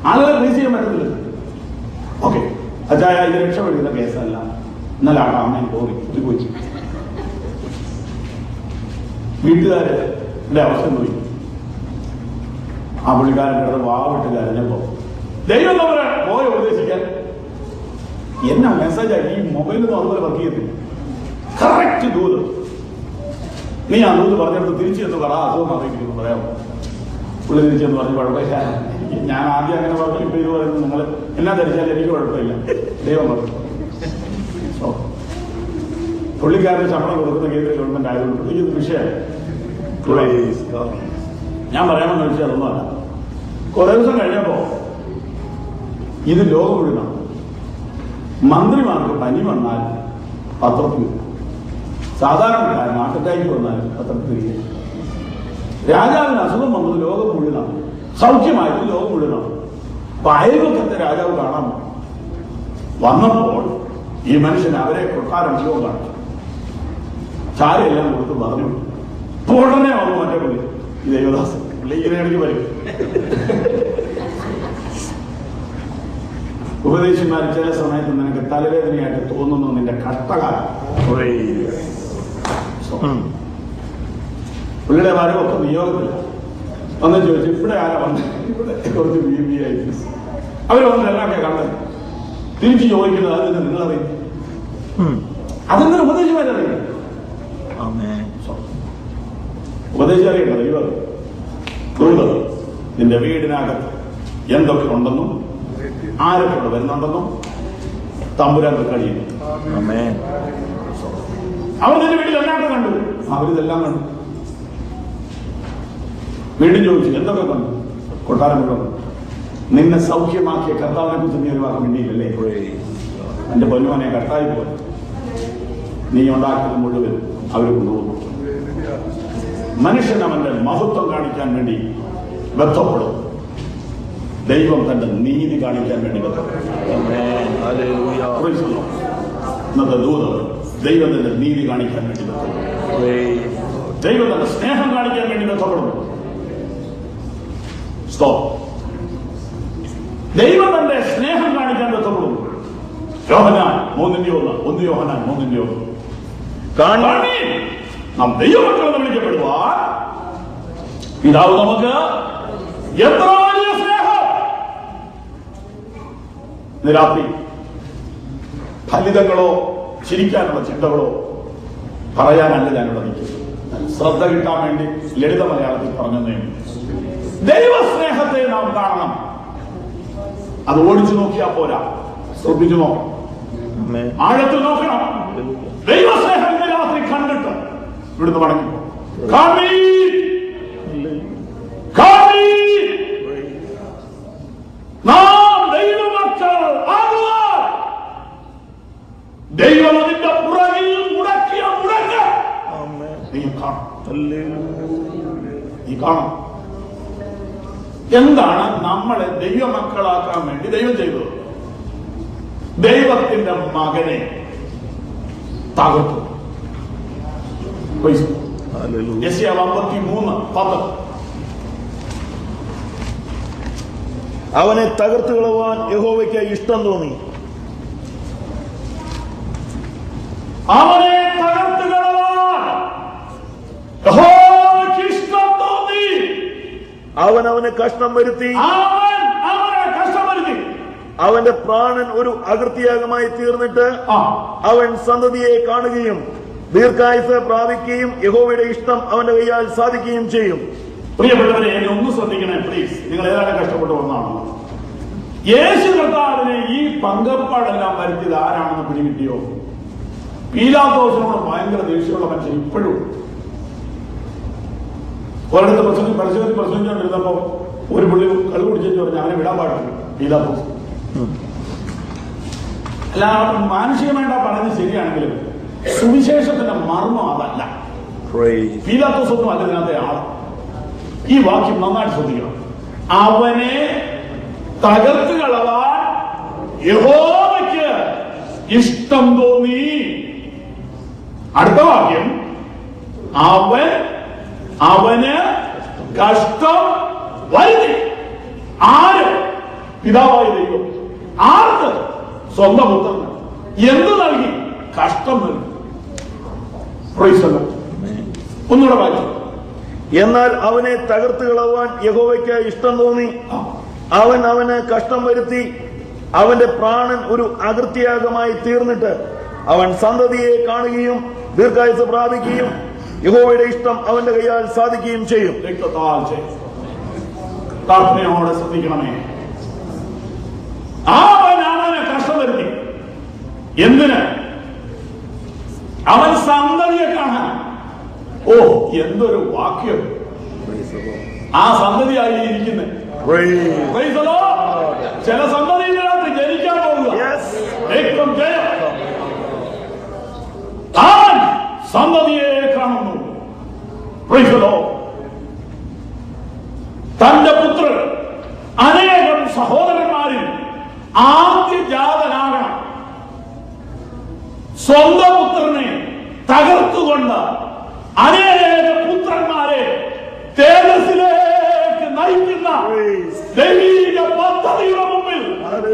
ആളുകളെ പ്ലീസ് ചെയ്യാൻ പറ്റുന്നില്ല. ഓക്കെ, അച്ചായ ഇത് രക്ഷപ്പെടുന്ന കേസല്ല, ഇന്നലെ അമ്മയും പോയി ഇത് പോയി. വീട്ടുകാരുടെ അവസ്ഥ പോയി. ആ പുള്ളിക്കാരൻ്റെ വാവിട്ട് കരഞ്ഞപ്പോ ദൈവം നമ്മളെ പോയി ഉപദേശിക്കാൻ എന്നാ മെസ്സേജായി ഈ മൊബൈലൊന്നും അതുപോലെ വർക്ക് ചെയ്യത്തില്ല. കറക്റ്റ് ദൂത്. നീ ആ ദൂത് പറഞ്ഞെടുത്ത് തിരിച്ചു എന്ന് പറ, അസുഖം അറിയിക്കുന്നു പറയാമോ? പുള്ളി തിരിച്ചെന്ന് പറഞ്ഞ് കുഴപ്പമില്ല, ഞാൻ ആദ്യം അങ്ങനെ പറഞ്ഞു, ഇപ്പൊ ഇത് പറയുന്നത് നിങ്ങൾ എന്നാ ധരിച്ചാൽ എനിക്ക് കുഴപ്പമില്ല, ദൈവം പറഞ്ഞു. പുള്ളിക്കാരന് ശമ്പളം കൊടുക്കുന്ന കേന്ദ്ര ഗവൺമെന്റ് ആയതുകൊണ്ട് പുള്ളിക്ക് വിഷയമാണ്. ഞാൻ പറയാമെന്ന് വെച്ചാൽ അതൊന്നുമല്ല. കുറെ ദിവസം കഴിഞ്ഞപ്പോ ഇത് ലോകം മുഴുവൻ മന്ത്രിമാർക്ക് പനി വന്നാൽ പത്രത്തിൽ, സാധാരണക്കാരൻ ഹാർട്ട് അറ്റാക്ക് വന്നാൽ പത്രത്തിൽ, രാജാവിന് അസുഖം വന്നത് ലോകം മുഴുവനാണ്, സൗഖ്യമായത് ലോകം മുഴുവനാണ്. അപ്പൊ അയൽവക്കത്തെ രാജാവ് കാണാൻ വന്നപ്പോൾ ഈ മനുഷ്യൻ അവരെ കൊട്ടാരം മുഴുവൻ കാണിച്ചു, ചാരയെല്ലാം കൊടുത്ത് പറഞ്ഞു. ഉടനെ വന്നു മറ്റേ പുള്ളി, ഈ ദേവദാസൻ പുള്ളി ഇങ്ങനെ ഇടയ്ക്ക് വരും. ഉപദേശിമാർ ചില സമയത്ത് നിനക്ക് തലവേദനയായിട്ട് തോന്നുന്നു, നിന്റെ കഷ്ടകാലം. പുള്ളിയുടെ വരവൊക്കെ നിയോഗത്തില്ല. വന്ന് ചോദിച്ചു, ഇവിടെ ആരാ വന്നത്? ഇവിടെ കുറച്ച് VIP അവർ വന്ന് എല്ലാമൊക്കെ കണ്ടത്. തിരിച്ചു ചോദിക്കുന്നത് അതിന് നിങ്ങളറിയും, അതെന്താ ഉപദേശിമാരറിയില്ല. ഉപദേശിച്ചറിയണ്ട ദൈവം. നിന്റെ വീടിനകത്ത് എന്തൊക്കെ ഉണ്ടെന്നും ആരൊക്കെ ഇവിടെ വരുന്നുണ്ടെന്നും തമ്പുരാൻ കഴിയുന്നു. അവർ നിന്റെ വീട്ടിൽ എല്ലാമൊക്കെ കണ്ടു, അവരിതെല്ലാം കണ്ടു. വീണ്ടും ചോദിച്ചു, എന്തൊക്കെ കണ്ടു? കൊട്ടാരം മുഴുവൻ. നിന്നെ സൗഖ്യമാക്കിയ കർത്താവിനെ കുറിച്ച് നീ ഒരു വാക്ക് മിണ്ടിയില്ലല്ലേ? എന്റെ പൊന്നുമനെ കർത്തായി പോലെ നീ ഉണ്ടാക്കിയത് മുഴുവൻ അവർ കൊണ്ടുപോകുന്നു. മനുഷ്യൻ അവന്റെ മഹത്വം കാണിക്കാൻ വേണ്ടി ബന്ധപ്പെടും, ദൈവം തന്റെ നീതി കാണിക്കാൻ വേണ്ടി ബന്ധപ്പെടും. ഇന്നത്തെ ദൂത് ദൈവം തന്റെ നീതി കാണിക്കാൻ വേണ്ടി ബന്ധപ്പെടും, ദൈവം തന്റെ സ്നേഹം കാണിക്കാൻ വേണ്ടി ബന്ധപ്പെടുന്നു. ദൈവം തന്റെ സ്നേഹം കാണിക്കാൻ ബന്ധപ്പെടുന്നു. യോഹന്നാൻ 3:1 യോഹന്നാൻ 3:1 നാം ദൈവമക്കളെന്ന് വിളിക്കപ്പെടുവാൻ പിതാവ് നമുക്ക് എത്ര വലിയ സ്നേഹം. ഇന്ന് രാത്രി ഫലിതങ്ങളോ ചിരിക്കാനുള്ള ചിന്തകളോ പറയാനല്ല ഞാനിവിടെ നിൽക്കുന്നത്. ശ്രദ്ധ കിട്ടാൻ വേണ്ടി ലളിത മലയാളത്തിൽ പറഞ്ഞതേ. ദൈവസ്നേഹത്തെ നാം കാണണം. അത് ഓടിച്ചു നോക്കിയാൽ പോരാ, ശ്രദ്ധിച്ചു നോക്കണം, ആഴത്തിൽ നോക്കണം. ദൈവസ്നേഹം ഇന്ന് രാത്രി കണ്ടിട്ട് ഇവിടുന്ന് മടങ്ങി നാം ദൈവമക്കൾ ആകുവാൻ ദൈവം അതിന്റെ പുറകിൽ മുടക്കിയ മുടങ്ങ് നീ കാണാം. എന്താണ് നമ്മളെ ദൈവമക്കളാക്കാൻ വേണ്ടി ദൈവം ചെയ്തത്? ദൈവത്തിന്റെ മകനെ തകർത്തു. യെശയ്യാ 53:10 അവനെ തകർത്തു കളവാൻ യഹോവയ്ക്ക് ഇഷ്ടം തോന്നി. അവനെ തകർത്ത് കളവാൻ യഹോവയ്ക്ക് ഇഷ്ടം തോന്നി. അവനെ കഷ്ടം വരുത്തി. അവനെ കഷ്ടം വരുത്തി. അവന്റെ പ്രാണൻ ഒരു അകൃത്യയാഗമായി തീർന്നിട്ട് അവൻ സന്തതിയെ കാണുകയും ദീർഘായുസ് പ്രാപിക്കുകയും യഹോവയുടെ ഇഷ്ടം അവന്റെ കൈയാൽ സാധിക്കുകയും ചെയ്യും. പ്രിയപ്പെട്ടവരെ, എന്നെ ഒന്ന് ശ്രദ്ധിക്കണേ പ്ലീസ്. നിങ്ങൾ ഏതാണ്ട് കഷ്ടപ്പെട്ടു വന്നാണോ? യേശു കർത്താവിനെ ഈ പങ്കപ്പാടെല്ലാം വരുത്തിയത് ആരാണെന്ന് പിടികിട്ടിയോ? പീലാത്തോസിനോട് ഭയങ്കര ദേഷ്യമുള്ള മനുഷ്യൻ ഇപ്പോഴും. ഒരിടത്ത് പ്രസംഗിച്ചുകൊണ്ടിരുന്നപ്പോ ഒരു പുള്ളി കളി കുടിച്ചു പറഞ്ഞ് അവനെ വിടാൻ പാടില്ല പീലാത്തോസ്. അല്ല, മാനുഷികമായിട്ടാ പറയുന്നത് ശരിയാണെങ്കിലും സുവിശേഷത്തിന്റെ മർമ്മം അതല്ല. പീലാത്തോസ് ഒന്നും അല്ല ഇതിനകത്തെ ആള്. ഈ വാക്യം നന്നായിട്ട് ശ്രദ്ധിക്കണം. അവനെ തകർത്ത് കളവാൻ യഹോവയ്ക്ക് ഇഷ്ടം തോന്നി. അടുത്ത വാക്യം, അവന് കഷ്ടം വരുത്തി. ആര്? പിതാവായ ദൈവം. ആർക്ക്? സ്വന്തം പുത്രന്. എന്ത് നൽകി? കഷ്ടം നൽകി. ഒന്നുകൂടെ വായിച്ചു. എന്നാൽ അവനെ തകർത്ത് കളവാൻ യഹോവയ്ക്ക് ഇഷ്ടം തോന്നി. അവന് കഷ്ടം വരുത്തി. അവന്റെ പ്രാണൻ ഒരു അകൃത്യയാഗമായി തീർന്നിട്ട് അവൻ സന്തതിയെ കാണുകയും ദീർഘായുസ് പ്രാപിക്കുകയും യഹോവയുടെ ഇഷ്ടം അവന്റെ കൈയാൽ സാധിക്കുകയും ചെയ്യും. പ്രാർത്ഥനയോടെ ശ്രദ്ധിക്കണമേ. അവനെ കഷ്ടം വരുത്തി. എന്തിന്? അവൻ സന്തതിയെ കാണാൻ. ഓ, എന്തൊരു വാക്യം! ആ സന്തതിയായി ഇരിക്കുന്നത്. ചില സന്തതിയിനകത്ത് ജനിക്കാൻ പോകുക. ഏറ്റവും ജയം. അവൻ സന്തതിയെ കാണുന്നു. തന്റെ പുത്രൻ അനേകം സഹോദരന്മാരിൽ ആദ്യജാതനാകണം. സ്വന്തം പുത്രനെ തകർത്തുകൊണ്ട് അനേക പുത്രന്മാരെ തേജസ്സിലേക്ക് നയിക്കുന്ന ദൈവിക പദ്ധതിയുടെ മുമ്പിൽ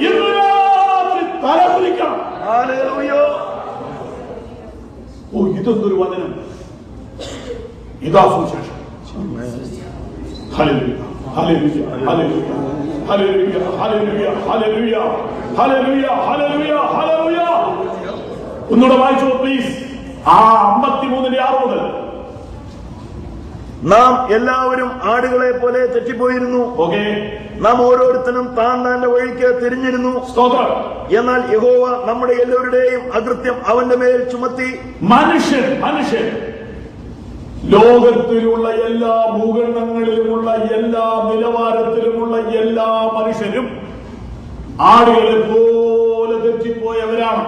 ഇന്ന് രാത്രി തലകുലിക്കണം. ഓ, ഇതൊന്നൊരു വചനം. ഇതാ സുവിശേഷം. Hallelujah, hallelujah, hallelujah, hallelujah, hallelujah, hallelujah, hallelujah, hallelujah, hallelujah. ഒന്നുകൂടെ വായിച്ചോ പ്ലീസ്. 53:6 മുതൽ. നാം എല്ലാവരും ആടുകളെ പോലെ തെറ്റിപ്പോയിരുന്നു. നാം ഓരോരുത്തരും താന്റെ വഴിക്ക് തിരിഞ്ഞിരുന്നു. സ്തോത്രം. എന്നാൽ യഹോവ നമ്മുടെ എല്ലാവരുടെയും അകൃത്യം അവന്റെ മേൽ ചുമത്തി. മനുഷ്യൻ ലോകത്തിലുള്ള എല്ലാ ഭൂഖണ്ഡങ്ങളിലുമുള്ള എല്ലാ നിലവാരത്തിലുമുള്ള എല്ലാ മനുഷ്യരും ആടുകളെ പോലെ തെറ്റിപ്പോയവരാണ്.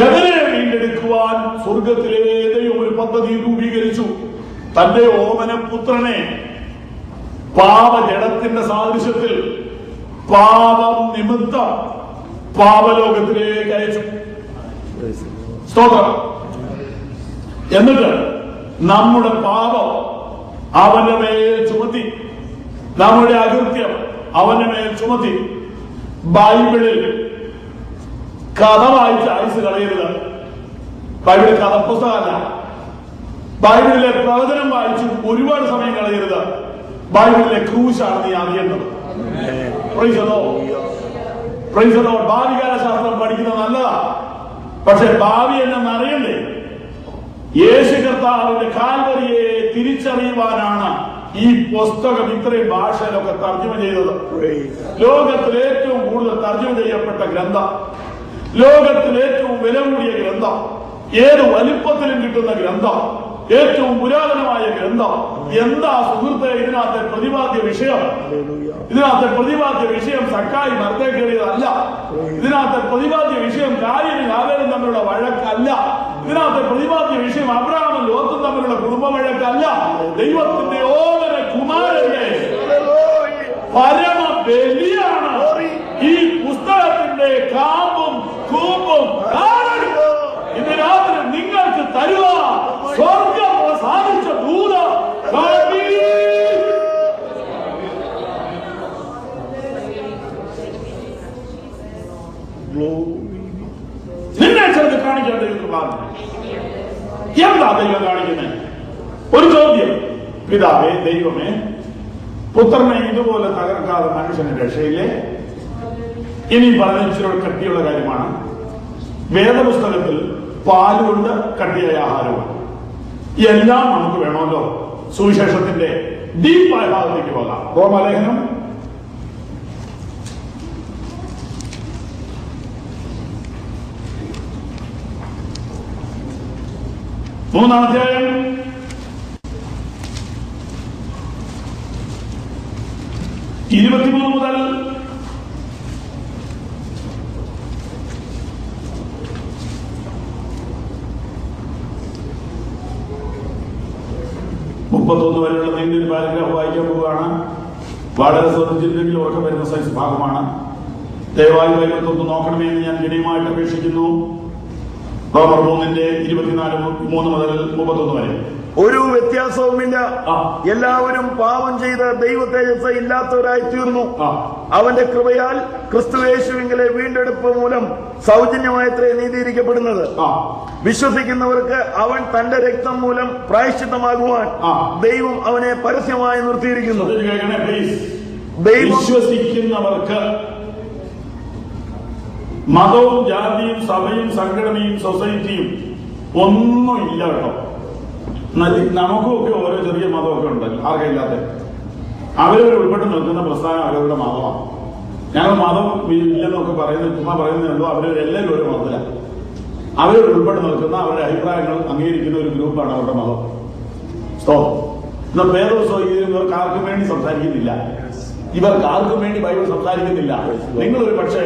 എവരെ വീണ്ടെടുക്കുവാൻ സ്വർഗത്തിലെ ദൈവം ഒരു പദ്ധതി രൂപീകരിച്ചു. തന്റെ ഓമന പുത്രനെ പാപജടത്തിന്റെ സാദൃശ്യത്തിൽ പാപം നിമിത്തം പാപലോകത്തിലേക്ക് അയച്ചു. സ്തോത്രം. എന്നിട്ട് നമ്മുടെ പാപം അവന്റെ മേൽ ചുമത്തി, നമ്മുടെ അകൃത്യം അവന്റെ മേൽ ചുമത്തി. ബൈബിളിൽ കഥ വായിച്ച് ആയുസ് കളയരുത്. ബൈബിൾ കഥപുസ്തകമല്ല. ബൈബിളിലെ പ്രവചനം വായിച്ച് ഒരുപാട് സമയം കളയരുത്. ബൈബിളിലെ ക്രൂശാണ് നീ അറിയേണ്ടത്. ഭാവികാല ശാസ്ത്രം പഠിക്കുന്നത് നല്ലതാ, പക്ഷെ ഭാവി എന്നെ അറിയണ്ടേ? യേശു കർത്താവിന്റെ കാൽവരിയെ തിരിച്ചറിയുവാനാണ് ഈ പുസ്തകം ഇത്രയും ഭാഷയിലൊക്കെ തർജ്ജമ ചെയ്തത്. ലോകത്തിൽ ഏറ്റവും കൂടുതൽ തർജ്ജമ ചെയ്യപ്പെട്ട ഗ്രന്ഥം, ലോകത്തിൽ ഏറ്റവും വില കൂടിയ ഗ്രന്ഥം, ഏത് വലിപ്പത്തിലും കിട്ടുന്ന ഗ്രന്ഥം, ഏറ്റവും പുരാതനമായ ഗ്രന്ഥം. എന്താ സുഹൃത്തെ ഇതിനകത്തെ പ്രതിപാദ്യ വിഷയം? ഇതിനകത്തെ പ്രതിപാദ്യ വിഷയം സക്കായി മരത്തെ കയറിയതല്ല. ഇതിനകത്തെ പ്രതിപാദ്യ വിഷയം കായനും ഹാബേലും തമ്മിലുള്ള വഴക്കല്ല. ഇതിനകത്തെ പ്രതിപാദ്യ വിഷയം അബ്രഹാമും ലോത്തും തമ്മിലുള്ള കുടുംബ വഴക്കല്ല. ദൈവത്തിന്റെ ഓമന കുമാരന്റെ പരമ ബലിയാണ് ഈ പുസ്തകത്തിന്റെ കാമ്പും കൂമ്പും. ഇന്ന് രാത്രി നിങ്ങൾക്ക് തരുക സ്വർഗം സാധിച്ച ദൂത. Glory. എന്താ ദൈവം കാണിക്കുന്നത്? ഒരു ചോദ്യം. പിതാവേ, ദൈവമേ, പുത്രനെ ഇതുപോലെ തകർക്കാതെ മനുഷ്യന് രക്ഷയില്ലേ? ഇനി പറഞ്ഞ ഇച്ചിരി കട്ടിയുള്ള കാര്യമാണ്. വേദപുസ്തകത്തിൽ പാലുകൊണ്ട് കട്ടിയായ ആഹാരമാണ്. എല്ലാം നമുക്ക് വേണമല്ലോ. സുവിശേഷത്തിന്റെ ഡീപ്പായ ഭാഗത്തേക്ക് പോകാം. റോമാലേഖനം 3-ാം അധ്യായം 23 മുതൽ 31 വരെയുള്ള നീണ്ടൊരു പാരഗ്രാഫ് വായിക്കാൻ പോവുകയാണ്. വളരെ ശ്രദ്ധിച്ചിട്ടുണ്ടെങ്കിൽ ഉറക്കം വരുന്ന സൈസ് ഭാഗമാണ്. ദയവായി ബൈബിളൊന്ന് നോക്കണമെന്ന് ഞാൻ വിനയമായിട്ട് അപേക്ഷിക്കുന്നു. റോമർ 3:24 മുതൽ 31 വരെ. ഒരു വ്യത്യാസവുമില്ല. എല്ലാവരും പാപം ചെയ്ത് ദൈവ തേജസ് ഇല്ലാത്തവരായി തീർന്നു. അവന്റെ കൃപയാൽ ക്രിസ്തുയേശുവിലെ വീണ്ടെടുപ്പ് മൂലം സൗജന്യമായത്രേ നീതീകരിക്കപ്പെടുന്നത്. വിശ്വസിക്കുന്നവർക്ക് അവൻ തന്റെ രക്തം മൂലം പ്രായശ്ചിത്തമാകുവാൻ ദൈവം അവനെ പരസ്യമായി നിർത്തിയിരിക്കുന്നു. വിശ്വസിക്കുന്നവർക്ക് മതവും ജാതിയും സഭയും സംഘടനയും സൊസൈറ്റിയും ഒന്നുമില്ല കേട്ടോ. നമുക്കുമൊക്കെ ഓരോ ചെറിയ മതമൊക്കെ ഉണ്ടല്ലോ, ആർക്കില്ലാത്ത. അവരവർ ഉൾപ്പെട്ട് നിൽക്കുന്ന പ്രസ്ഥാനം അവരവരുടെ മതമാണ്. ഞങ്ങൾ മതം ഇല്ലെന്നൊക്കെ പറയുന്നത് ചുമ്മാ പറയുന്നുണ്ടോ, അവരെല്ലാവരും ഒരു മതത്തിലാണ്. അവർ ഉൾപ്പെട്ട് നിൽക്കുന്ന അവരുടെ അഭിപ്രായങ്ങൾ അംഗീകരിക്കുന്ന ഒരു ഗ്രൂപ്പാണ് അവരുടെ മതം. ഇന്ന് വേദപുസ്തകം ഇവർക്ക് ആർക്കും വേണ്ടി സംസാരിക്കുന്നില്ല. ഇവർക്ക് ആർക്കും വേണ്ടി ബൈബിൾ സംസാരിക്കുന്നില്ല. നിങ്ങളൊരു പക്ഷേ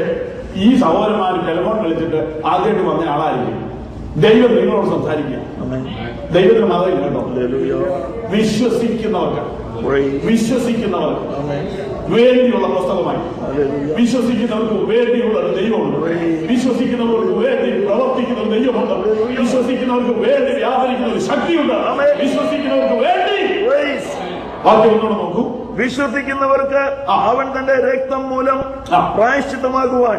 ഈ സഹോദരന്മാർ ടെലിഫോൺ വിളിച്ചിട്ട് ആദ്യമായിട്ട് വന്ന ആളായിരിക്കും. ദൈവം നിങ്ങളോട് സംസാരിക്കുക. ദൈവത്തിന് മതമില്ല കേട്ടോ. വിശ്വസിക്കുന്നവർക്ക് വേണ്ടിയുള്ള പുസ്തകമായി, വിശ്വസിക്കുന്നവർക്ക് വേണ്ടിയുള്ള ദൈവമുണ്ട്. വിശ്വസിക്കുന്നവർക്ക് വേണ്ടി പ്രവർത്തിക്കുന്ന ഒരു ദൈവമുണ്ട്. വിശ്വസിക്കുന്നവർക്ക് വേണ്ടി വ്യാപരിക്കുന്ന ഒരു ശക്തിയുണ്ട്. വിശ്വസിക്കുന്നവർക്ക് വേണ്ടി. ബാക്കി ഒന്നുകൂടെ നോക്കൂ. വിശ്വസിക്കുന്നവർക്ക് അവൻ തന്റെ രക്തം മൂലം പ്രായശ്ചിത്തമാകുവാൻ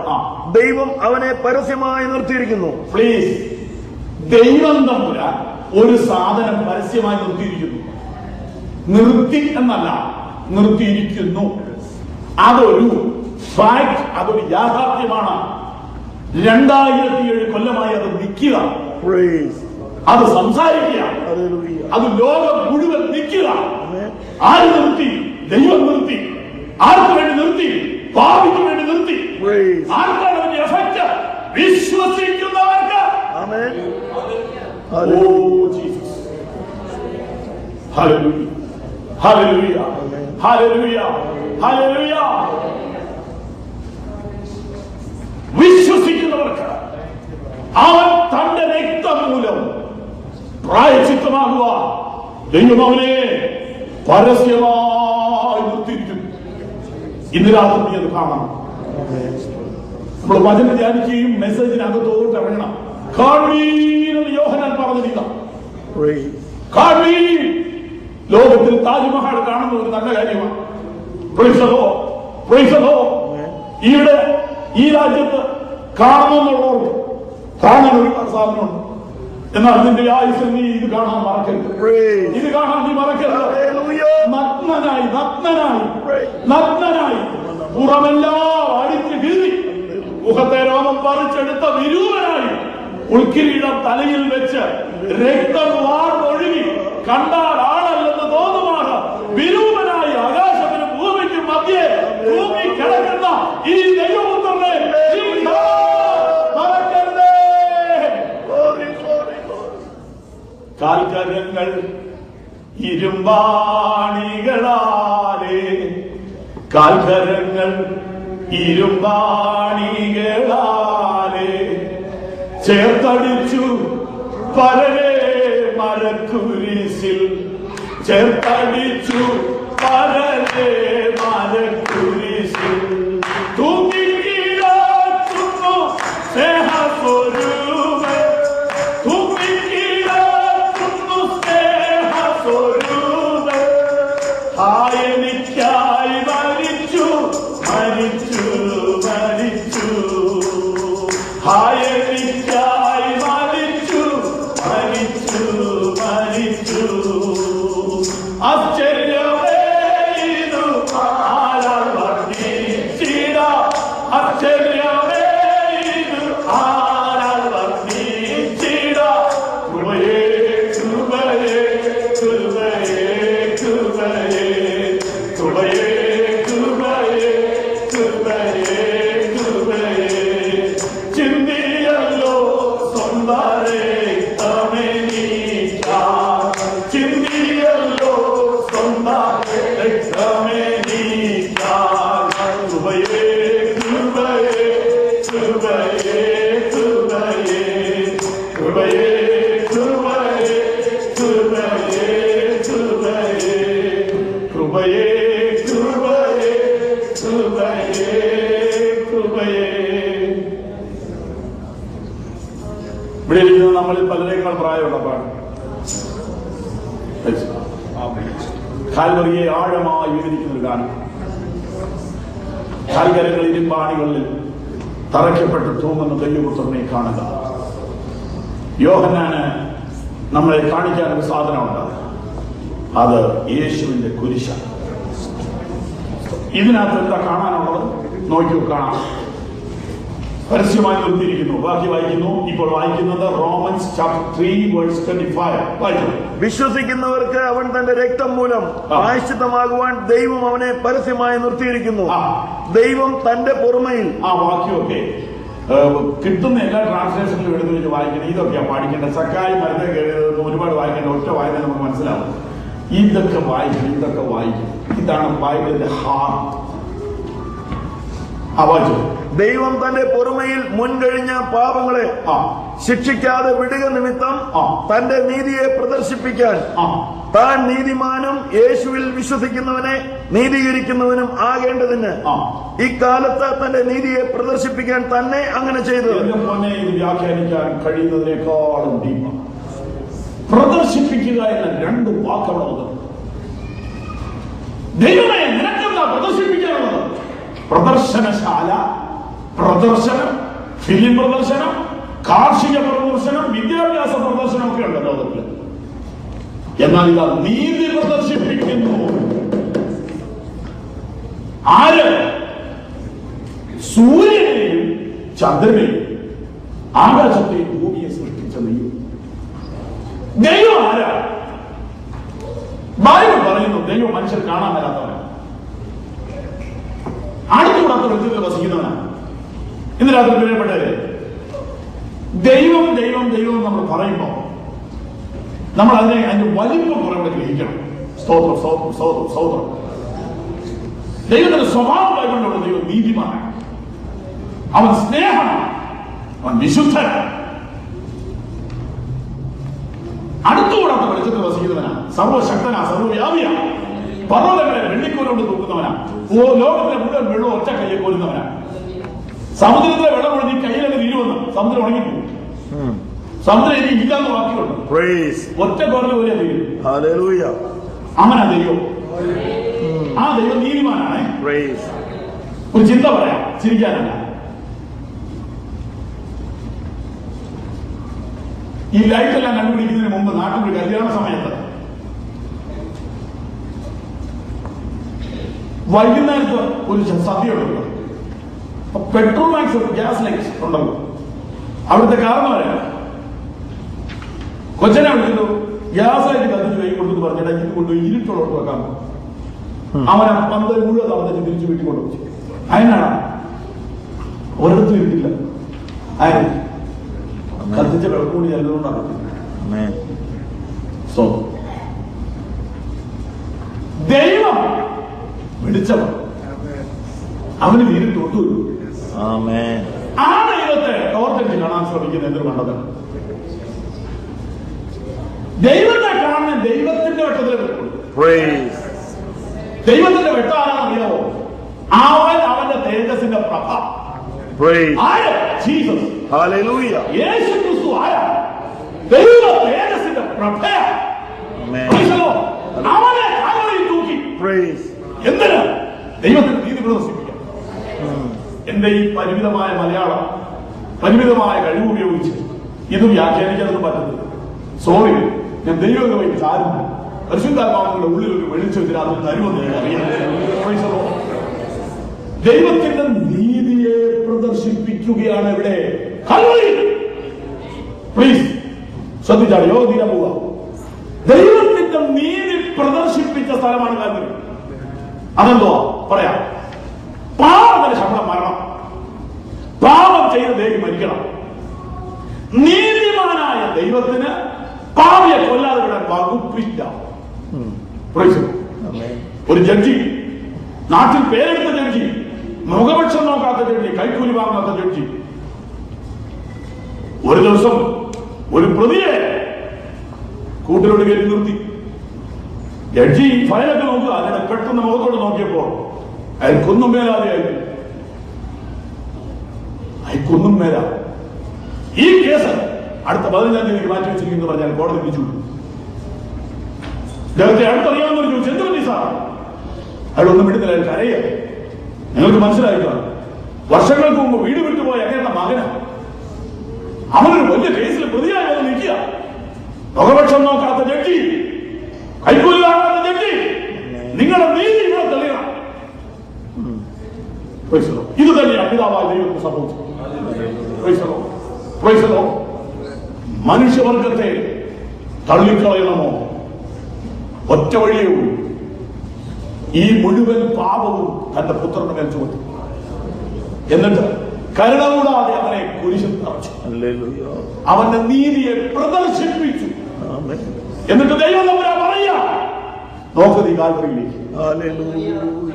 ദൈവം അവനെ പരസ്യമായി നിർത്തിയിരിക്കുന്നു. പ്ലീസ്, ദൈവം തമ്മിൽ ഒരു സാധനം പരസ്യമായി നിർത്തിയിരിക്കുന്നു. നിർത്തി എന്നല്ല, നിർത്തിയിരിക്കുന്നു. അതൊരു ഫാക്ട്, അതൊരു യാഥാർത്ഥ്യമാണ്. 2007 കൊല്ലമായി അത് നിൽക്കുക, അത് സംസാരിക്കുക, അത് ലോകം മുഴുവൻ നിൽക്കുക. ആര് നിർത്തി? ദൈവം നിർത്തി. ആർക്ക് വേണ്ടി നിർത്തി? പാപിക്ക് വേണ്ടി നിർത്തി. ആർക്കാണ് അതിന്റെ എഫക്ട്? വിശ്വസിക്കുന്നവർക്ക്. Hallelujah, hallelujah, hallelujah, hallelujah. വിശ്വസിക്കുന്നവർക്ക് അവൻ തന്റെ രക്തം മൂലം പ്രായശ്ചിത്തമാകുക ദൈവം അവനെ പരസ്യമായി നിർത്തിയിരിക്കുന്നു. ഇന്ന് രാത്രി അത് കാണണം. നമ്മൾ വചനം ധ്യാനിക്കുകയും മെസ്സേജിനകത്തോട്ട് ഇറങ്ങണം. കാണീന്ന് യോഹന്നാൻ പറഞ്ഞില്ല. കാണീ. ലോകത്തിൽ താജ്മഹൽ കാണുന്ന ഒരു നല്ല കാര്യമാണ്. ഇവിടെ ഈ രാജ്യത്ത് കാണണമെന്നുള്ളവർക്ക് കാണാൻ ഒരു സാധനമുണ്ട്. എന്നാൽ നിന്റെ ആയുസ് നീ ഇത് കാണാൻ മറക്കരുത്. ഇത് കാണാൻ നീ മറക്കരുത്. നഗ്നനായി നഗ്നനായി നഗ്നനായി പുറമെല്ലാം അടിച്ച് കീറി മുഖത്തെ രോമം പറിച്ചെടുത്ത വിരൂപനായി ഉൾക്കിരീടം തലയിൽ വെച്ച് രക്തം വാർന്നൊഴുകി കണ്ടാൽ ആളല്ലെന്ന് തോന്നുമാണ് വിരൂപനായി ആകാശത്തിനും ഭൂമിക്കും മധ്യേ ഭൂമി കിടക്കുന്ന ഈ ദൈവപുത്രനെ മറക്കരുതേ. കാൽക്കരങ്ങൾ ഇരുമ്പാണികളാലേ, കാൽക്കരങ്ങൾ ഇരുമ്പാണികളാലേ ചേർത്തടിച്ചു പരരെ മരക്കുരിശിൽ, ചേർത്തടിച്ചു പരരെ മരക്കുരിശിൽ തൂങ്ങിക്കിടക്കുന്നു സ്നേഹസ്വരൂപൻ, തൂങ്ങിക്കിടക്കുന്നു സ്നേഹസ്വരൂപൻ. എനിക്കായി മരിച്ചു മരിച്ചു മരിച്ചു, എനിക്കായി മരിച്ചു സ്വന്തം രക്തമെനിക്കായി ചിന്തിയല്ലോ, സ്വന്തം രക്തമെനിക്കായി. കൃപയേ കൃപയേ കൃപയേ കൃപയേ കൃപയേ കൃപയേ കൃപയേ കൃപയേ കൃപയേ കൃപയേ കൃപയേ കൃപയേ. ഇവിടെ ഇരിക്കുന്ന നമ്മളിൽ പലരേക്കാൾ പ്രായമുള്ള പാട് കാൽവറിയെ ആഴമായി വിവരിക്കുന്ന ഒരു ഗാനം. കാൽകരകൾ ഇരുമ്പാണികളിൽ തറയ്ക്കപ്പെട്ട് തൂങ്ങുന്ന ദൈവപുത്രനെ കാണുക. യോഹന്നാന് നമ്മളെ കാണിക്കാൻ ഒരു സാധനമുണ്ട്, അത് യേശുവിന്റെ കുരിശാണ്. ഇതിനകത്ത് എന്താ കാണാനുള്ളത്? നോക്കിയോ, കാണാം. പരസ്യമായി നിർത്തിയിരിക്കുന്നു. ബാക്കി വായിക്കുന്നു. ഇപ്പോൾ വായിക്കുന്നത് റോമൻസ് ചാപ്റ്റർ 3:25. വായിക്കുന്നു. വിശ്വസിക്കുന്നവർക്ക് അവൻ തന്റെ രക്തം മൂലം പ്രായശ്ചിത്തമാകുവാൻ ദൈവം അവനെ പരസ്യമായി നിർത്തിയിരിക്കുന്നു. ദൈവം തന്റെ പൊറുമയിൽ. ആ വാക്യമൊക്കെ കിട്ടുന്ന എല്ലാ ട്രാൻസ്ലേഷനിലും എടുത്തു വെച്ച് വായിക്കണം. ഇതൊക്കെയാണ് പാടിക്കേണ്ട. സക്കായി മരുന്ന് കയറിയത് ഒരുപാട് വായിക്കേണ്ട. ഒറ്റ വായന നമുക്ക് മനസ്സിലാവും. ഇതൊക്കെ വായിക്കണം, ഇതൊക്കെ വായിക്കും. ഇതാണ് ബൈബിളിന്റെ ഹാർട്ട്. വായിച്ചു. ദൈവം തന്റെ പൊറുമയിൽ മുൻകഴിഞ്ഞ പാപങ്ങളെ ശിക്ഷിക്കാതെ വിടുക നിമിത്തം തന്റെ നീതിയെ പ്രദർശിപ്പിക്കാൻ താൻ നീതിമാനും യേശുവിൽ വിശ്വസിക്കുന്നവനെ നീതീകരിക്കുന്നവനും ആകേണ്ടതിന് ഇക്കാലത്ത് തന്റെ നീതിയെ പ്രദർശിപ്പിക്കാൻ തന്നെ അങ്ങനെ ചെയ്തത്. ഇത് വ്യാഖ്യാനിക്കാൻ കഴിയുന്നതിനേക്കാളും ഡീപ്പാണ്. പ്രദർശിപ്പിക്കുക എന്ന രണ്ട് വാക്കവിടെ വന്നത്. ദൈവമേ, നിനക്കെന്താ പ്രദർശിപ്പിക്കാനുള്ളത്? പ്രദർശനശാല, പ്രദർശനം, ഫിലിം പ്രദർശനം, കാർഷിക പ്രദർശനം, വിദ്യാഭ്യാസ പ്രദർശനം ഒക്കെ ഉണ്ട് ലോകത്തിൽ. എന്നാൽ ഇതാ നീതി പ്രദർശിപ്പിക്കുന്നു. ആര്? സൂര്യനെയും ചന്ദ്രനെയും ആകാശത്തെയും ഭൂമിയെ സൃഷ്ടിച്ച ദൈവം ആരാ? ബൈബിൾ പറയുന്നു ദൈവം മനുഷ്യർ കാണാൻ വരാത്തവനാണ്, അടുത്തുകൂടാത്ത വ്യക്തികൾ വസിക്കുന്നവനാണ്. ഇന്ന് രാത്രി പ്രിയപ്പെട്ടവരെ, ദൈവം ദൈവം ദൈവം നമ്മൾ പറയുമ്പോൾ നമ്മൾ അതിന്റെ വലിപ്പം കുറെ കൂടെ ഗ്രഹിക്കണം. സ്തോത്രം സ്തോത്രം സ്തോത്രം സ്തോത്രം. ദൈവത്തിന്റെ സ്വഭാവം ബൈബിളിലുള്ള ദൈവം നീതിമാനാണ്, അവൻ സ്നേഹമാണ്, അവൻ വിശുദ്ധനാണ്, അടുത്തുകൂടാത്ത വെളിച്ചത്തിൽ വസിക്കുന്നവനാണ്, സർവശക്തനാണ്, സർവ്വവ്യാപിയാണ്, പർവ്വതങ്ങളെ വെള്ളിക്കോലോട് തൂക്കുന്നവനാണ്, ലോകത്തിലെ മുഴുവൻ വെള്ളം ഒറ്റ കയ്യെ കോരുന്നവനാണ്. സമുദ്രത്തിലെ വെള്ളം കൊണ്ട് നീ കയ്യിലൊക്കെ വീഴുവന്ന് സമുദ്രം ഉണങ്ങിപ്പോകും. സമുദ്രം ഇനി ഇല്ലാന്ന് വാക്കിയുണ്ട്, ഒറ്റ കോരൽ പോലെ തീരും. അങ്ങനെ ദൈവം, ആ ദൈവം നീതിമാനാണ്. ഒരു ചിന്ത പറയാം, ചിരിക്കാനല്ല. ഈ ലൈറ്റെല്ലാം കണ്ടുപിടിക്കുന്നതിന് മുമ്പ് നാട്ടിൽ ഒരു കല്യാണ സമയത്ത് വൈകുന്നേരത്ത് ഒരു സദ്യ ഉണ്ടല്ലോ, പെട്രോൾ മാക്സ് ഗ്യാസ് ലൈറ്റ്സ് ഉണ്ടല്ലോ, അവിടുത്തെ കാരണം പറയാം, കൊച്ചനെ വിളിക്കുന്നു, ഗ്യാസ് ലൈറ്റ് കത്തിച്ച് കൈ കൊടുത്തു പറഞ്ഞിട്ട് ഇത് കൊണ്ടുപോയി ഇരുട്ടോളോട്ട് വെക്കാൻ. അവൻ പന്ത് മുഴുവൻ തവണ തിരിച്ചു വീട്ടിൽ കൊണ്ടുപോയി. അതിനാണ് ഒരിടത്തും ഇരുട്ടില്ല, അതിന് കത്തിച്ച വിളക്കൂടി ചെല്ലുകൊണ്ടാണ്. ദൈവം വിളിച്ചവൻ, അവന് ഇരുട്ട് ഒട്ടുമില്ല. ആ ദൈവത്തെ ടോർച്ചടിച്ച് കാണാൻ ശ്രമിക്കുന്ന എന്തൊരു മണ്ടതാണ്. ദൈവത്തെ കാണുന്ന ദൈവത്തിന്റെ വെട്ടത്തിൽ, ദൈവത്തിന്റെ വെട്ടം ആരാണെന്നറിയാമോ? അവൻ അവന്റെ തേജസ്സിന്റെ പ്രഭ. യേശു ക്രിസ്തു ആരാ? ദൈവ തേജസ്സിന്റെ പ്രഭയാണ്. അവനെ കാൽവരിയിൽ തൂക്കി. എന്തിനാ? ദൈവത്തിന്റെ നീതി പ്രദർശിപ്പിക്കാം. എന്റെ ഈ പരിമിതമായ മലയാളം, പരിമിതമായ കഴിവ് ഉപയോഗിച്ച് ഇത് വ്യാഖ്യാനിക്കാനൊന്നും പറ്റുന്നില്ല. സോറി, ഞാൻ ദൈവമായി ചാരുന്നു. പരിശുദ്ധാത്മാവിന്റെ ഉള്ളിൽ ഒരു വെളിച്ചം ഇതിനകത്ത് തരുമെന്ന് ഞാൻ അറിയാം. ദൈവത്തിന്റെ നീതിയെ പ്രദർശിപ്പിക്കുകയാണ് ഇവിടെ കാൽവരിയിൽ. പ്ലീസ് ശ്രദ്ധിച്ചാണ്, യോഗ തീരാൻ പോവുക. ദൈവത്തിന്റെ നീതി പ്രദർശിപ്പിച്ച സ്ഥലമാണ് കാൽവരി. അതെന്തോ പറയാം, പാപത്തിന്റെ ശമ്പളം മരണം, പാപം ചെയ്ത് ദേവി മരിക്കണം. നീതിമാനായ ദൈവത്തിന് പാവിയെ കൊല്ലാതെ വിടാൻ വകുപ്പില്ല. ഒരു ജഡ്ജി, നാട്ടിൽ പേരെടുത്ത ജഡ്ജി, മുഖപക്ഷം നോക്കാത്ത ജഡ്ജി, കൈക്കൂലി വാങ്ങാത്ത ജഡ്ജി, ഒരു ദിവസം ഒരു പ്രതിയെ കൂട്ടിലോട് കയറ്റി നിർത്തി. ജഡ്ജി ഫയലൊക്കെ നോക്കുക. അതിനെ പെട്ടെന്ന് മുഖത്തോട് നോക്കിയപ്പോ അയക്കൊന്നും മേലാതെയായി. അയക്കൊന്നും മേല. ഈ കേസ് അടുത്ത 15-ാം തീയതിക്ക് മാറ്റി വെച്ചിരിക്കുന്നു പറഞ്ഞാൽ കോടതി വിളിച്ചു. അദ്ദേഹത്തെ അടുത്തറിയാവുന്നവർ ചോദിച്ചു, എന്ത് പറ്റി സാർ? അയാളൊന്നും വിടുന്നില്ല, അയാൾ കരയ. നിങ്ങൾക്ക് മനസ്സിലായില്ല, വർഷങ്ങൾക്ക് മുമ്പ് വീട് വിട്ടുപോയ അങ്ങനെയുള്ള മകനാ. അവനൊരു വലിയ കേസിൽ പ്രതിയായി വന്ന് നിൽക്കുക. മുഖപക്ഷം നോക്കാത്ത ജഡ്ജി, കൈക്കൂലി വാങ്ങാത്ത ജഡ്ജി, നിങ്ങളുടെ നീതി ഇവിടെ തെളിയണം. ഇത് തന്നെയാണ് പിതാവായ ദൈവത്തിന് സംഭവിച്ചത്. മനുഷ്യവർഗത്തെ തള്ളിക്കളയണമോ? ഒറ്റ വഴിയേ ഉള്ളൂ. ഈ മുഴുവൻ പാപവും തന്റെ പുത്രന്റെ മേൽ ചുമത്തി, എന്നിട്ട് കരുണ കൂടാതെ അവനെ കുരിശിൽ തറച്ചു. അവന്റെ നീതിയെ പ്രദർശിപ്പിച്ചു. എന്നിട്ട് ദൈവം തമ്പുരാൻ പറയാ, നോക്ക് നീ കാൽവരിയിലേക്ക്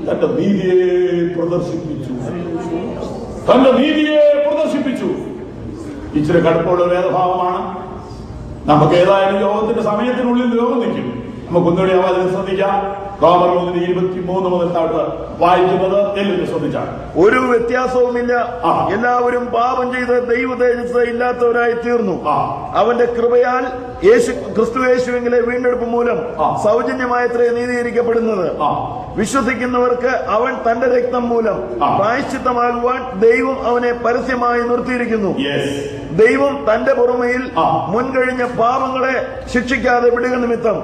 തന്റെ നീതിയെ പ്രദർശിപ്പിച്ചു. തന്റെ നീതിയെ പ്രദർശിപ്പിച്ചു. ഇച്ചിരി കടുപ്പമുള്ള വേദഭാവമാണ്. നമുക്ക് ഏതായാലും യോഗത്തിന്റെ സമയത്തിനുള്ളിൽ യോഗം നിൽക്കും. നമുക്കൊന്നുകൂടി ആവാതിനെ ശ്രദ്ധിക്കാം. റോമർ 1:23 മുതൽ താഴോട്ട് വായിക്കുന്നത് എല്ലാവരും ശ്രദ്ധിച്ചാൽ ഒരു വ്യത്യാസവുമില്ല. എല്ലാവരും പാപം ചെയ്ത് ദൈവ തേജസ് ഇല്ലാത്തവരായി തീർന്നു. അവന്റെ കൃപയാൽ ക്രിസ്തുയേശുവിലെ വീണ്ടെടുപ്പ് മൂലം സൗജന്യമായത്രേ നീതീകരിക്കപ്പെടുന്നത്. വിശ്വസിക്കുന്നവർക്ക് അവൻ തന്റെ രക്തം മൂലം പ്രായശ്ചിത്തമാകുവാൻ ദൈവം അവനെ പരസ്യമായി നിർത്തിയിരിക്കുന്നു. ദൈവം തന്റെ പുറമയിൽ മുൻകഴിഞ്ഞ പാപങ്ങളെ ശിക്ഷിക്കാതെ വിടുക നിമിത്തം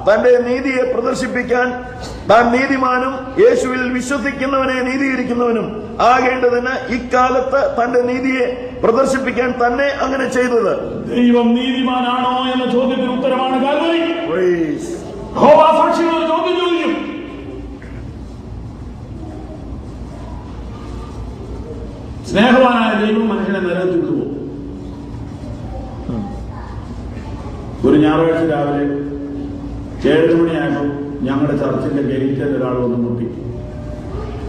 തന്റെ നീതിയെ പ്രദർശിപ്പിക്കാൻ താൻ നീതിമാനും യേശുവിൽ വിശ്വസിക്കുന്നവനെ നീതീകരിക്കുന്നവനും ആകേണ്ടതിന് ഇക്കാലത്ത് തന്റെ നീതിയെ പ്രദർശിപ്പിക്കാൻ തന്നെ അങ്ങനെ ചെയ്തത്. ദൈവം നീതിമാനാണോ എന്ന ചോദ്യത്തിന് ഉത്തരമാണ് കാൽവരി. സാക്ഷികൾ ചോദ്യം ചോദിക്കും. സ്നേഹവാനായ ദൈവം മനുഷ്യനെ നരകത്തിൽ വിടുവോ? ഒരു ഞായറാഴ്ച രാവിലെ 7 മണിയായപ്പോൾ ഞങ്ങളുടെ ചർച്ചിന്റെ ഗേറ്റിൽ ഒരാൾ വന്ന് മുട്ടി.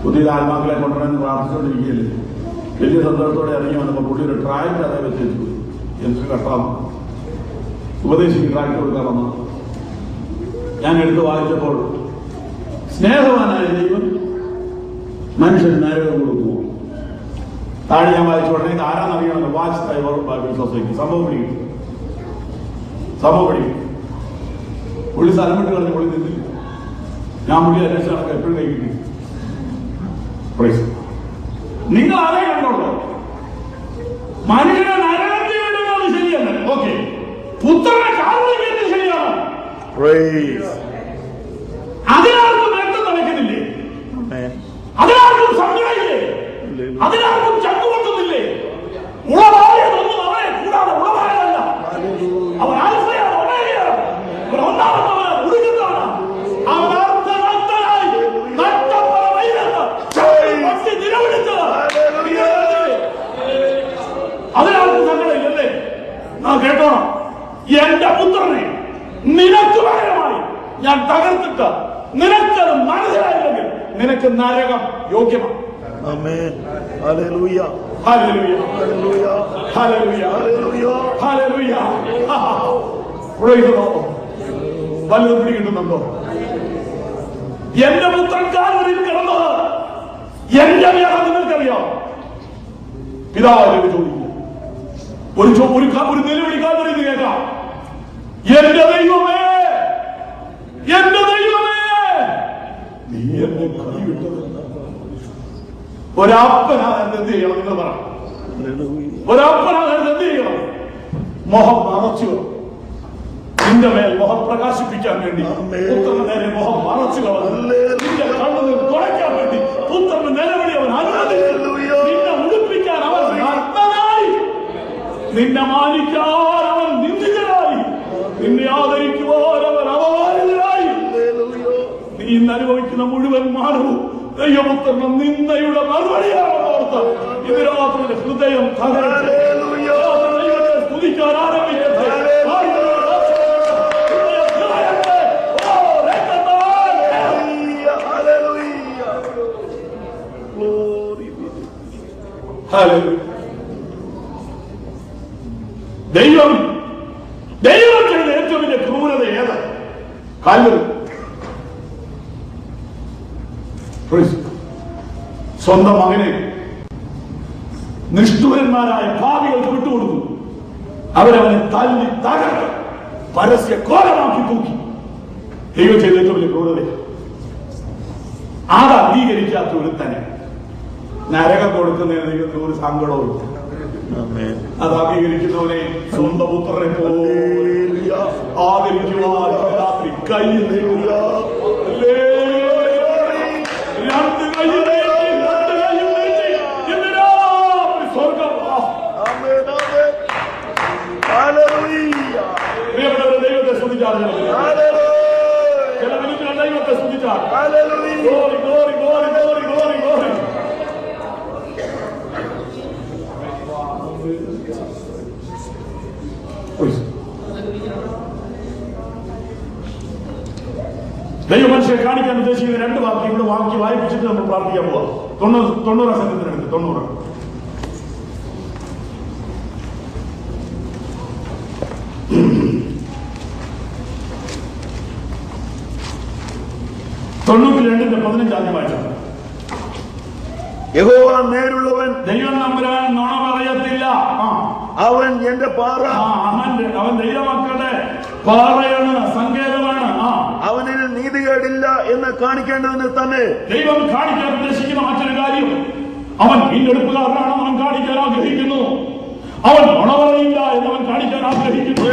പുതിയ ആത്മാക്കളെ കൊണ്ടുവരാൻ പ്രാർത്ഥിച്ചുകൊണ്ടിരിക്കുകയല്ലേ. വലിയ സന്തോഷത്തോടെ ഇറങ്ങി വന്നപ്പോൾ പുള്ളി ഒരു ട്രാക്ടർ അതേ വെച്ചു. എന്തൊരു കട്ടാണ് ഉപദേശിക്കും ട്രാക്ടർ കൊടുക്കാൻ വന്നു. ഞാൻ എടുത്ത് വായിച്ചപ്പോൾ സ്നേഹവാനായ ദൈവം മനുഷ്യന് നരകം കൊടുക്കുമോ? താഴെ ഞാൻ വായിച്ചു ഉടനെ ഇത് ആരാന്നറിയണമെന്ന് വാച്ച് ഡ്രൈവർ ബൈബിൾ സൊസൈറ്റി സംഭവം പിടിക്കും. പുള്ളി സ്ഥലം വിട്ട് കളഞ്ഞ് പുള്ളി നിന്നില്ല. ഞാൻ പുള്ളി അന്വേഷിച്ച് നടക്കുക എപ്പോഴും കൈ കിട്ടി. നിങ്ങൾ അതേ കണ്ടോളൂ. മനുഷ്യനെ നരകത്തിൽ വിടുന്നത് ശരിയല്ല. ഓക്കെ, പുത്രനെ കാലിൽ കയറ്റി ശരിയാണ്. അതിനാർക്കും രക്തം തിളയ്ക്കുന്നില്ലേ? അതിനാർക്കും സങ്കടമില്ലേ? അതിനാർക്കും ചങ്കുകൊണ്ടുന്നില്ലേ? ഉളവായതൊന്നും അവനെ കൂടാതെ ഉളവായതല്ല. അവൻ ആൽഫയാണ്, ഒമേഗയാണ്. അവൻ ഒന്നാമത്തവന് ഒടുക്കുന്നതാണ്. അവൻ അർത്ഥനഗ്നനായി നഗ്നപരമൈരന്ന് ചവിട്ടി നിലവിളിച്ചത്. അതിനാർക്കും സങ്കടമില്ലല്ലേ? കേട്ടോണം, എന്റെ പുത്രനെ നിനക്ക് പകരമായി ഞാൻ തകർത്തിട്ട് നിനക്കത് മനസ്സിലായില്ലെങ്കിൽ നിനക്ക് നരകം യോഗ്യമാണ്. വല്ലതും പിടികിട്ടുന്നുണ്ടോ? എന്റെ പുത്രൻ കാൽവരിയിൽ കിടന്നത് എന്റെ വേണം നിങ്ങൾക്കറിയാം. പിതാവ് ചോദിക്കുക, ഒരു നിലവിളി കാൽവരിയിൽ കേൾക്കാം. എന്റെ ദൈവമേ, എന്റെ ദൈവമേ, നീ എന്നെ കൈവിട്ടത്. ഒരപ്പനാകരുത് എന്ത് ചെയ്യണം? നിങ്ങൾ പറ. ഒരപ്പനാകരുത് എന്ത് ചെയ്യണം? മുഖം മറച്ചു. നിന്റെ മേൽ മുഖം പ്രകാശിപ്പിക്കാൻ വേണ്ടി പുത്രന് നേരെ മുഖം മറച്ചു കളഞ്ഞു. നിന്റെ കണ്ണുകൾ തുറയ്ക്കാൻ വേണ്ടി പുത്രന് നിലവിളി അവൻ അനുവദിച്ചു. നിന്നെ ഉടുപ്പിക്കാൻ അവൻ നഗ്നനായി, നിന്നെ മാനിക്കാൻ അവൻ നിന്ദിതനായി, നിന്നെ ആദരിക്കുവാൻ അവൻ അപമാനിതനായി. നീ ഇന്ന് അനുഭവിക്കുന്ന മുഴുവൻ മാനവും ദൈവപുത്രന്റെ നിന്ദയുടെ മറുപടിയാണെന്ന് ഓർത്ത് ഇതിനകത്ത് ഹൃദയം തകർത്ത് സ്തുതിക്കാൻ ആരംഭിക്കട്ടെ. ദൈവം ചെയ്ത ഏറ്റവും വലിയ ക്രൂരത ഏത്? കാൽവരി. സ്വന്തം മകനെ നിഷ്ഠൂരന്മാരായ ഭാവികൾക്ക് വിട്ടുകൊടുത്തു. അവരവനെ തല്ലി തകർത്ത് പരസ്യ കോലമാക്കി തൂക്കി. ദൈവം ചെയ്ത ഏറ്റവും വലിയ ക്രൂരത. അത് അംഗീകരിക്കാത്ത ഒരുത്തനെ നരകം കൊടുക്കുന്നതിന് ദൈവത്തിന് ഒരു സങ്കടവും. അത് അംഗീകരിക്കുന്നവനെ സ്വന്തം പുത്രനെ പോലെ ആദരിക്കുവാൻ രാത്രി കൈ സ്വർഗം. പ്രിയപ്പെട്ടവരെ, ദൈവത്തെ സ്തുതിച്ചാണ്. ചില മിനിറ്റുകൾ ദൈവത്തെ സ്തുതിച്ചാണ്. Glory glory glory glory glory glory. ദൈവമനുഷ്യരെ കാണിക്കാൻ ഉദ്ദേശിക്കുന്ന രണ്ട് വാക്യങ്ങൾ വായിപ്പിച്ചിട്ട് നമ്മൾ പ്രാർത്ഥിക്കാൻ പോവാം. 90 സെക്കൻഡിനടുത്ത് 90. യഹോവ നേരുള്ളവൻ, ദൈവം നമ്പുരാൻ നുണ പറയത്തില്ല. അവൻ എന്റെ പാറ, അവൻ ദൈവമക്കളുടെ പാറയാണ്, സങ്കേതമാണ്. അവനിൽ നീതികേടില്ല എന്ന് കാണിക്കേണ്ടതിന് തന്നെ ദൈവം കാണിക്കാൻ ഉദ്ദേശിക്കുന്ന മറ്റൊരു കാര്യം, അവൻ വീണ്ടെടുപ്പുകാരനാണെന്ന് അവൻ കാണിക്കാൻ ആഗ്രഹിക്കുന്നു. അവൻ നുണ പറയില്ല എന്നവൻ കാണിക്കാൻ ആഗ്രഹിക്കുന്നു.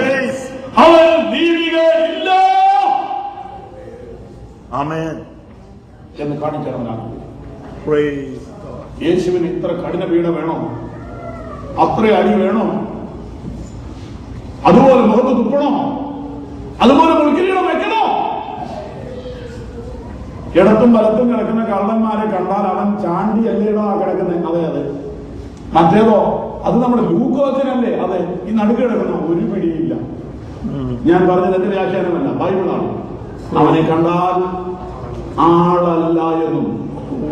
അവൻ നീതികേടില്ല ആമേൻ എന്ന് കാണിക്കാൻ അവൻ ആഗ്രഹിക്കുന്നു. യേശുവിന് ഇത്ര കഠിന പീഡ വേണോ? അത്ര അടി വേണോ? അതുപോലെ മുഖത്ത് തുപ്പണോ? അതുപോലെ മുൾക്കിരീടം വെക്കണോ? ഇടത്തും വലത്തും കിടക്കുന്ന കള്ളന്മാരെ കണ്ടാൽ അവൻ ചാണ്ടി അല്ലേടോ കിടക്കുന്നത്? അതെ അതെ. മറ്റേതോ അത് നമ്മുടെ ലൂക്കോച്ചനല്ലേ? അതെ. ഈ നടുക്ക് കിടക്കുന്ന ഒരു പിടിയില്ല. ഞാൻ പറഞ്ഞത് എന്റെ വ്യാഖ്യാനമല്ല, ബൈബിളാണ്. അവനെ കണ്ടാൽ ആളല്ല എന്നും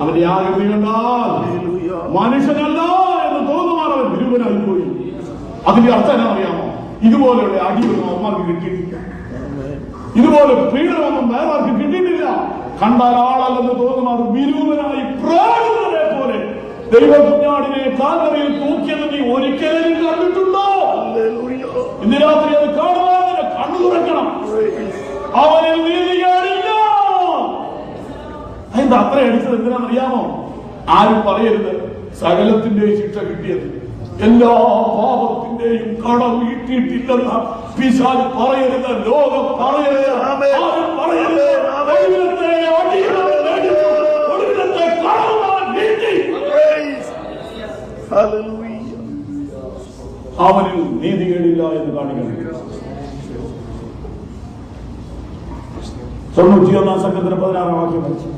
അവന്റെ ആകൃതി കണ്ടാൽ മനുഷ്യനല്ല എന്ന് തോന്നുമാർ അവൻ വിരൂപനായി പോയി. അതിന്റെ അർത്ഥം എന്നാ അറിയാമോ? ഇതുപോലെയുള്ള അടിയൊന്നും അവന്മാർക്ക് കിട്ടിയിട്ടില്ല, ഇതുപോലെ പീഡനമൊന്നും വേറെ ആർക്ക് കിട്ടിയിട്ടില്ല. കണ്ടാൽ ആളല്ലെന്ന് തോന്നുമാർ വിരൂപനായി പ്രാണനെ പോലെ ദൈവകുഞ്ഞാടിനെ കാൽവരിയിൽ തൂക്കിയത് നീ ഒരിക്കലും കണ്ടിട്ടുണ്ടോ? ഇന്ന് രാത്രി അത് കാണുവാൻ കണ്ണു തുറക്കണം. അവനിൽ നീതികാണില്ല. അതിന്റെ അത്ര അടിച്ചത് എന്തിനാണെന്നറിയാമോ? ആരും പറയരുത് സകലത്തിന്റെയും ശിക്ഷ കിട്ടിയത്, എല്ലാ പാപത്തിന്റെയും കടം വീട്ടിയിട്ടില്ലെന്ന പിശാച് പറയരുത്, ലോകം പറയരുത്, ആരും പറയരുത്. അവനിൽ നീതികേടില്ല എന്ന് കാണിക്കണം. 91 സംഘത്തിന് 16 വാക്യം പഠിച്ചു.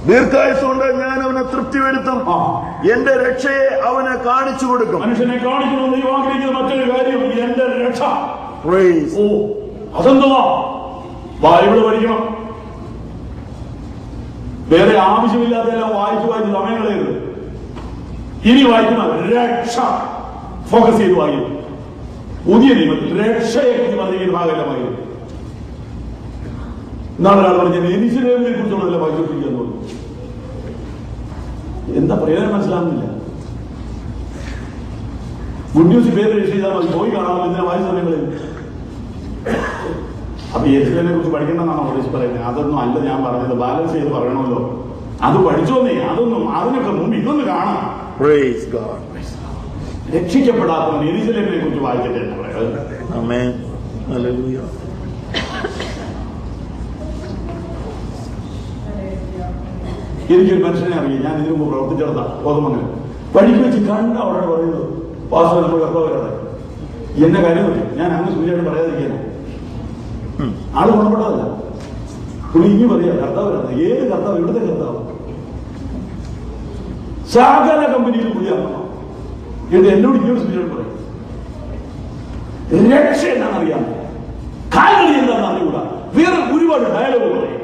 ദീർഘായുസ്സുകൊണ്ട് ഞാൻ അവനെ തൃപ്തി വരുത്തും, എന്റെ രക്ഷയെ അവന് കാണിച്ചു കൊടുക്കും. മനുഷ്യനെ കാണിക്കണമെന്ന് ദൈവം ആഗ്രഹിക്കുന്ന മറ്റൊരു കാര്യം എന്റെ രക്ഷ. ഓ, അതെന്താ? ബൈബിള് പഠിക്കണം. വേറെ ആവശ്യമില്ലാതെല്ലാം വായിച്ചു സമയം കളയരുത്. ഇനി വായിക്കുന്ന രക്ഷ ഫോക്കസ് ചെയ്ത് വായിക്കും. പുതിയ നിയമത്തിൽ രക്ഷയെ കുറിച്ച് പറഞ്ഞിരിക്കുന്ന ഭാഗമല്ലമായിരുന്നു. ഇന്നാളെ ഒരാൾ പറഞ്ഞ എരിശിലേമിനെ കുറിച്ചുള്ളതല്ല വായിച്ചുകൊണ്ടിരിക്കുക. എന്താ പ്രയോജനം മനസ്സിലാവുന്നില്ല. ഗുഡ് ന്യൂസ് പേര് രജിസ്റ്റർ ചെയ്താൽ മതി, പോയി കാണാമല്ലോ. ഇതിനെ വായിച്ച സമയങ്ങളിൽ അപ്പൊ എരിശിലേമിനെ കുറിച്ച് പഠിക്കണമെന്നാണ് പോലീസ് പറയുന്നത്. അതൊന്നും അല്ല ഞാൻ പറഞ്ഞത്, ബാലൻസ് ചെയ്ത് പറയണമല്ലോ. അത് പഠിച്ചോന്നേ, അതിനൊക്കെ മുമ്പ് ഇതൊന്ന് കാണാം. രക്ഷിക്കപ്പെടാത്തവൻ എരിശിലേമിനെ കുറിച്ച് വായിക്കട്ടെ എന്ന് പറയാം. എനിക്കൊരു മനുഷ്യനെ അറിയാം, ഞാൻ ഇതിനു മുമ്പ് പ്രവർത്തിച്ചെടുത്ത ഓർമ്മങ്ങൾ വഴിക്ക് വെച്ച് കണ്ട അവിടെ പറയുന്നത് വാസ്തു നമ്മൾ കർത്താവരാണ് എന്നെ കാര്യം നോക്കി. ഞാൻ അങ്ങ് സൂചിയായിട്ട് പറയാതിരിക്കാനോ? ആള് ഗുണപ്പെട്ടതല്ല, പുള്ളി ഇനി പറയാ കർത്താവരാണ്. ഏത് കർത്താവ്? ഇവിടുത്തെ കർത്താവ്. സകല കമ്പനിയിൽ പുള്ളിയാണ്. ഇത് എന്നോട് ഇങ്ങോട്ട് സുവിശേഷം പറയും. രക്ഷ എന്താണെന്നറിയാം, കാൽവരി എന്താണെന്ന് അറിയൂടാ, വേറെ ഒരുപാട് ഡയലോഗ് പറയും.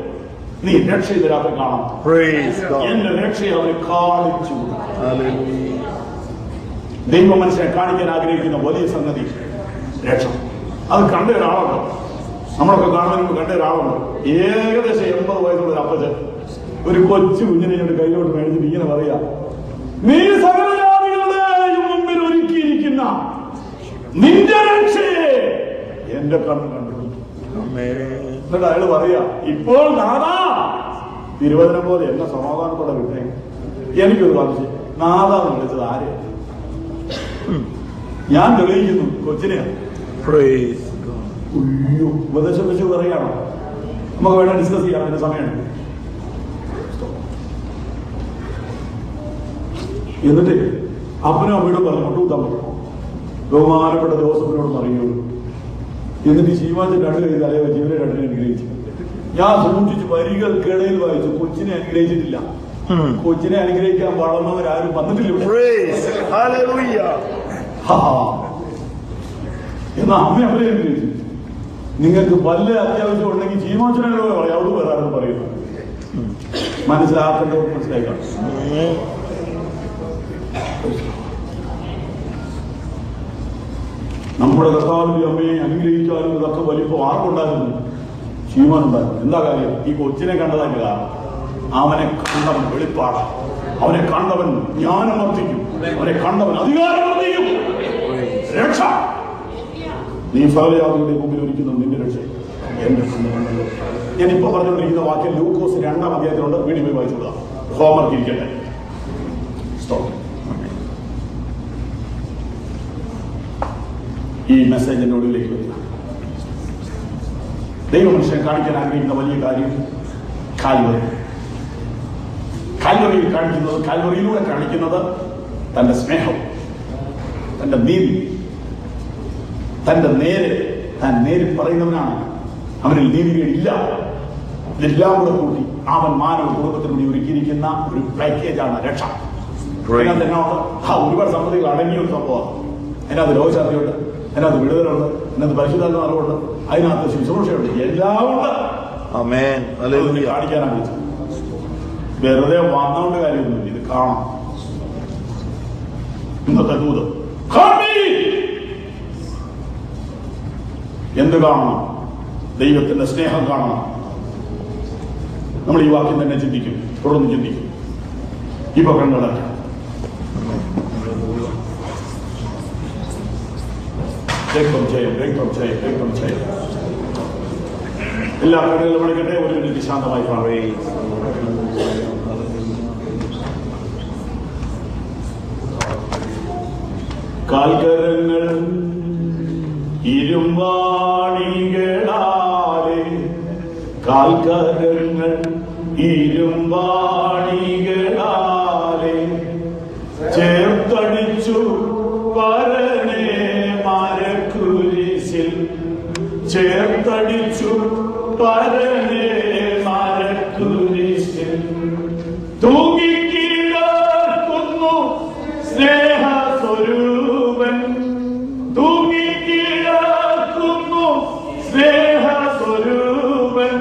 നീ രക്ഷ ഇന്ന് രാത്രി കാണാം. എന്റെ രക്ഷയെ അവരെ കാണിച്ചു. ദൈവ മനുഷ്യനെ കാണിക്കാൻ ആഗ്രഹിക്കുന്ന വലിയ സംഗതി രക്ഷ. അത് കണ്ട ഒരാളുണ്ടോ? നമ്മളൊക്കെ കാണുമ്പോൾ കണ്ട ഒരാളുണ്ട്. ഏകദേശം 80 വയസ്സുള്ള ഒരു അപ്പച്ചൻ ഒരു കൊച്ചു കുഞ്ഞിനെ കയ്യിലോട്ട് മേടിച്ചിട്ട് ഇങ്ങനെ പറയാ, നീ സകലജാതികളുടെയും മുമ്പിൽ ഒരുക്കിയിരിക്കുന്ന നിന്റെ രക്ഷയെ എന്റെ കണ്ണ് കണ്ടു. എന്നിട്ട് അയാൾ പറയാ, ഇപ്പോൾ നാദാ തിരുവചനം പോലെ എന്നെ സമാധാനത്തോടെ വിട്ടേ. എനിക്കൊരു സംശയം, നാദാന്ന് വിളിച്ചത് ആരെ? ഞാൻ തെളിയിക്കുന്നു കൊച്ചിനെയാണ്. അയ്യോ, ഉപദേശം വെച്ച് പറയുകയാണോ? നമുക്ക് വേണം ഡിസ്കസ് ചെയ്യാം, അതിന്റെ സമയമുണ്ട്. എന്നിട്ട് അപ്പനും അമ്മയോടും പറഞ്ഞു കൊണ്ടുകൂത്താൻ പറ്റും. ബഹുമാനപ്പെട്ട ജോസഫിനോട് പറയുള്ളൂ. എന്നിട്ട് ശീമാന്റെ രണ്ട് കൈ തലയെ വെച്ച് ഇവരെ രണ്ടിനെ അനുഗ്രഹിച്ചു. ഞാൻ സൂക്ഷിച്ച് വരികൾക്കിടയിൽ വായിച്ചു, കൊച്ചിനെ അനുഗ്രഹിച്ചിട്ടില്ല. കൊച്ചിനെ അനുഗ്രഹിക്കാൻ വളർന്നവരാരും വന്നിട്ടില്ല എന്നാ അമ്മ അവരെ അനുഗ്രഹിച്ചു. നിങ്ങൾക്ക് വല്ല അത്യാവശ്യം ഉണ്ടെങ്കിൽ ചീമാച്ചനോ പറയാം, അവിടെ വരാമെന്ന് പറയുന്നു. മനസ്സിലാക്കേണ്ടത് മനസ്സിലാക്കാം. നമ്മുടെ കർത്താവിന്റെ അമ്മയെ അനുഗ്രഹിക്കാനും ഇതൊക്കെ വലിപ്പം ആർക്കുണ്ടായിരുന്നു? ശീമാനുണ്ടായിരുന്നു. എന്താ കാര്യം? ഈ കൊച്ചിനെ കണ്ടതായിട്ട് കാരണം. അവനെ കണ്ടവൻ വെളിപ്പാട്, അവനെ കണ്ടവൻ ജ്ഞാനം വർദ്ധിക്കും, അവനെ കണ്ടവൻ അധികാരം വർദ്ധിക്കും. രക്ഷ നീ സകലജാതികളുടെ മുമ്പിൽ ഒരുക്കുന്നു നിന്റെ രക്ഷ എന്റെ കണ്ണുകണ്ടല്ലോ. ഞാനിപ്പോ പറഞ്ഞുകൊണ്ടിരിക്കുന്ന വാക്യം ലൂക്കോസ് 2-ാം അധ്യായത്തിലുണ്ട്. വീണ്ടും പോയി വായിച്ചുകൊടുക്കാം. ഹോംവർക്ക് ഇരിക്കട്ടെ. ഈ മെസ്സേജ് എന്റെ ഒടുവിലേക്ക് വരിക. ദൈവമനുഷ്യൻ കാണിക്കാൻ ആഗ്രഹിക്കുന്ന വലിയ കാര്യം കാൽവരി. കാൽവരിയിൽ കാണിക്കുന്നത്, കാൽവരിയിലൂടെ കാണിക്കുന്നത് തന്റെ സ്നേഹം, തന്റെ നീതി, തന്റെ നേര്. താൻ നേരിൽ പറയുന്നവനാണ്. അവനിൽ നീതികേടില്ല. ഇതെല്ലാം കൂടെ കൂട്ടി അവൻ മാനവ കുടുംബത്തിന് വേണ്ടി ഒരുക്കിയിരിക്കുന്ന ഒരു പാക്കേജാണ് രക്ഷ. അതിനകത്ത് എന്നാണ് ഒരുപാട് സമ്മതികൾ അടങ്ങിയ ഒരു സംഭവമാണ്. അതിനകത്ത് രോഗശാന്തിയുണ്ട്, അതിനകത്ത് വിടുതലുണ്ട്, അതിനകത്ത് പരിശുദ്ധാത്മ അറിവുണ്ട്, അതിനകത്ത് ശുശ്രൂഷയുണ്ട്, എല്ലാം ഉണ്ട്. കാണിക്കാനാണ് വിളിച്ചത്. വെറുതെ വന്നോണ്ട് കാര്യമൊന്നും. ഇത് കാണാം. ഇന്നത്തെ ദൂതം എന്ത് കാണണം? ദൈവത്തിന്റെ സ്നേഹം കാണണം. നമ്മൾ ഈ വാക്യം തന്നെ ചിന്തിക്കും, തുടർന്ന് ചിന്തിക്കും. ഇപ്പൊ കണ്ണടയ്ക്കാം. രക്തം ചെയ്യും, രക്തം ചെയ്യും, രക്തം ചെയ്യും. എല്ലാ കടകളിലും പഠിക്കട്ടെ. ഒരു മിനിറ്റ് ശാന്തമായി പറയേ. കാൽക്കരങ്ങൾ ഇരുമ്പാണികളാലെ, കാൽക്കരങ്ങൾ ഇരുമ്പാണികളാലെ ചേർത്തടിച്ചു പരനെ മരക്കുരിശിൽ, ചേർത്തടിച്ചു പരനെ മരക്കുരിശിൽ തൂങ്ങിക്കിടക്കുന്നു സ്നേഹസ്വരൂപൻ, തൂങ്ങിക്കിടക്കുന്നു സ്നേഹസ്വരൂപൻ.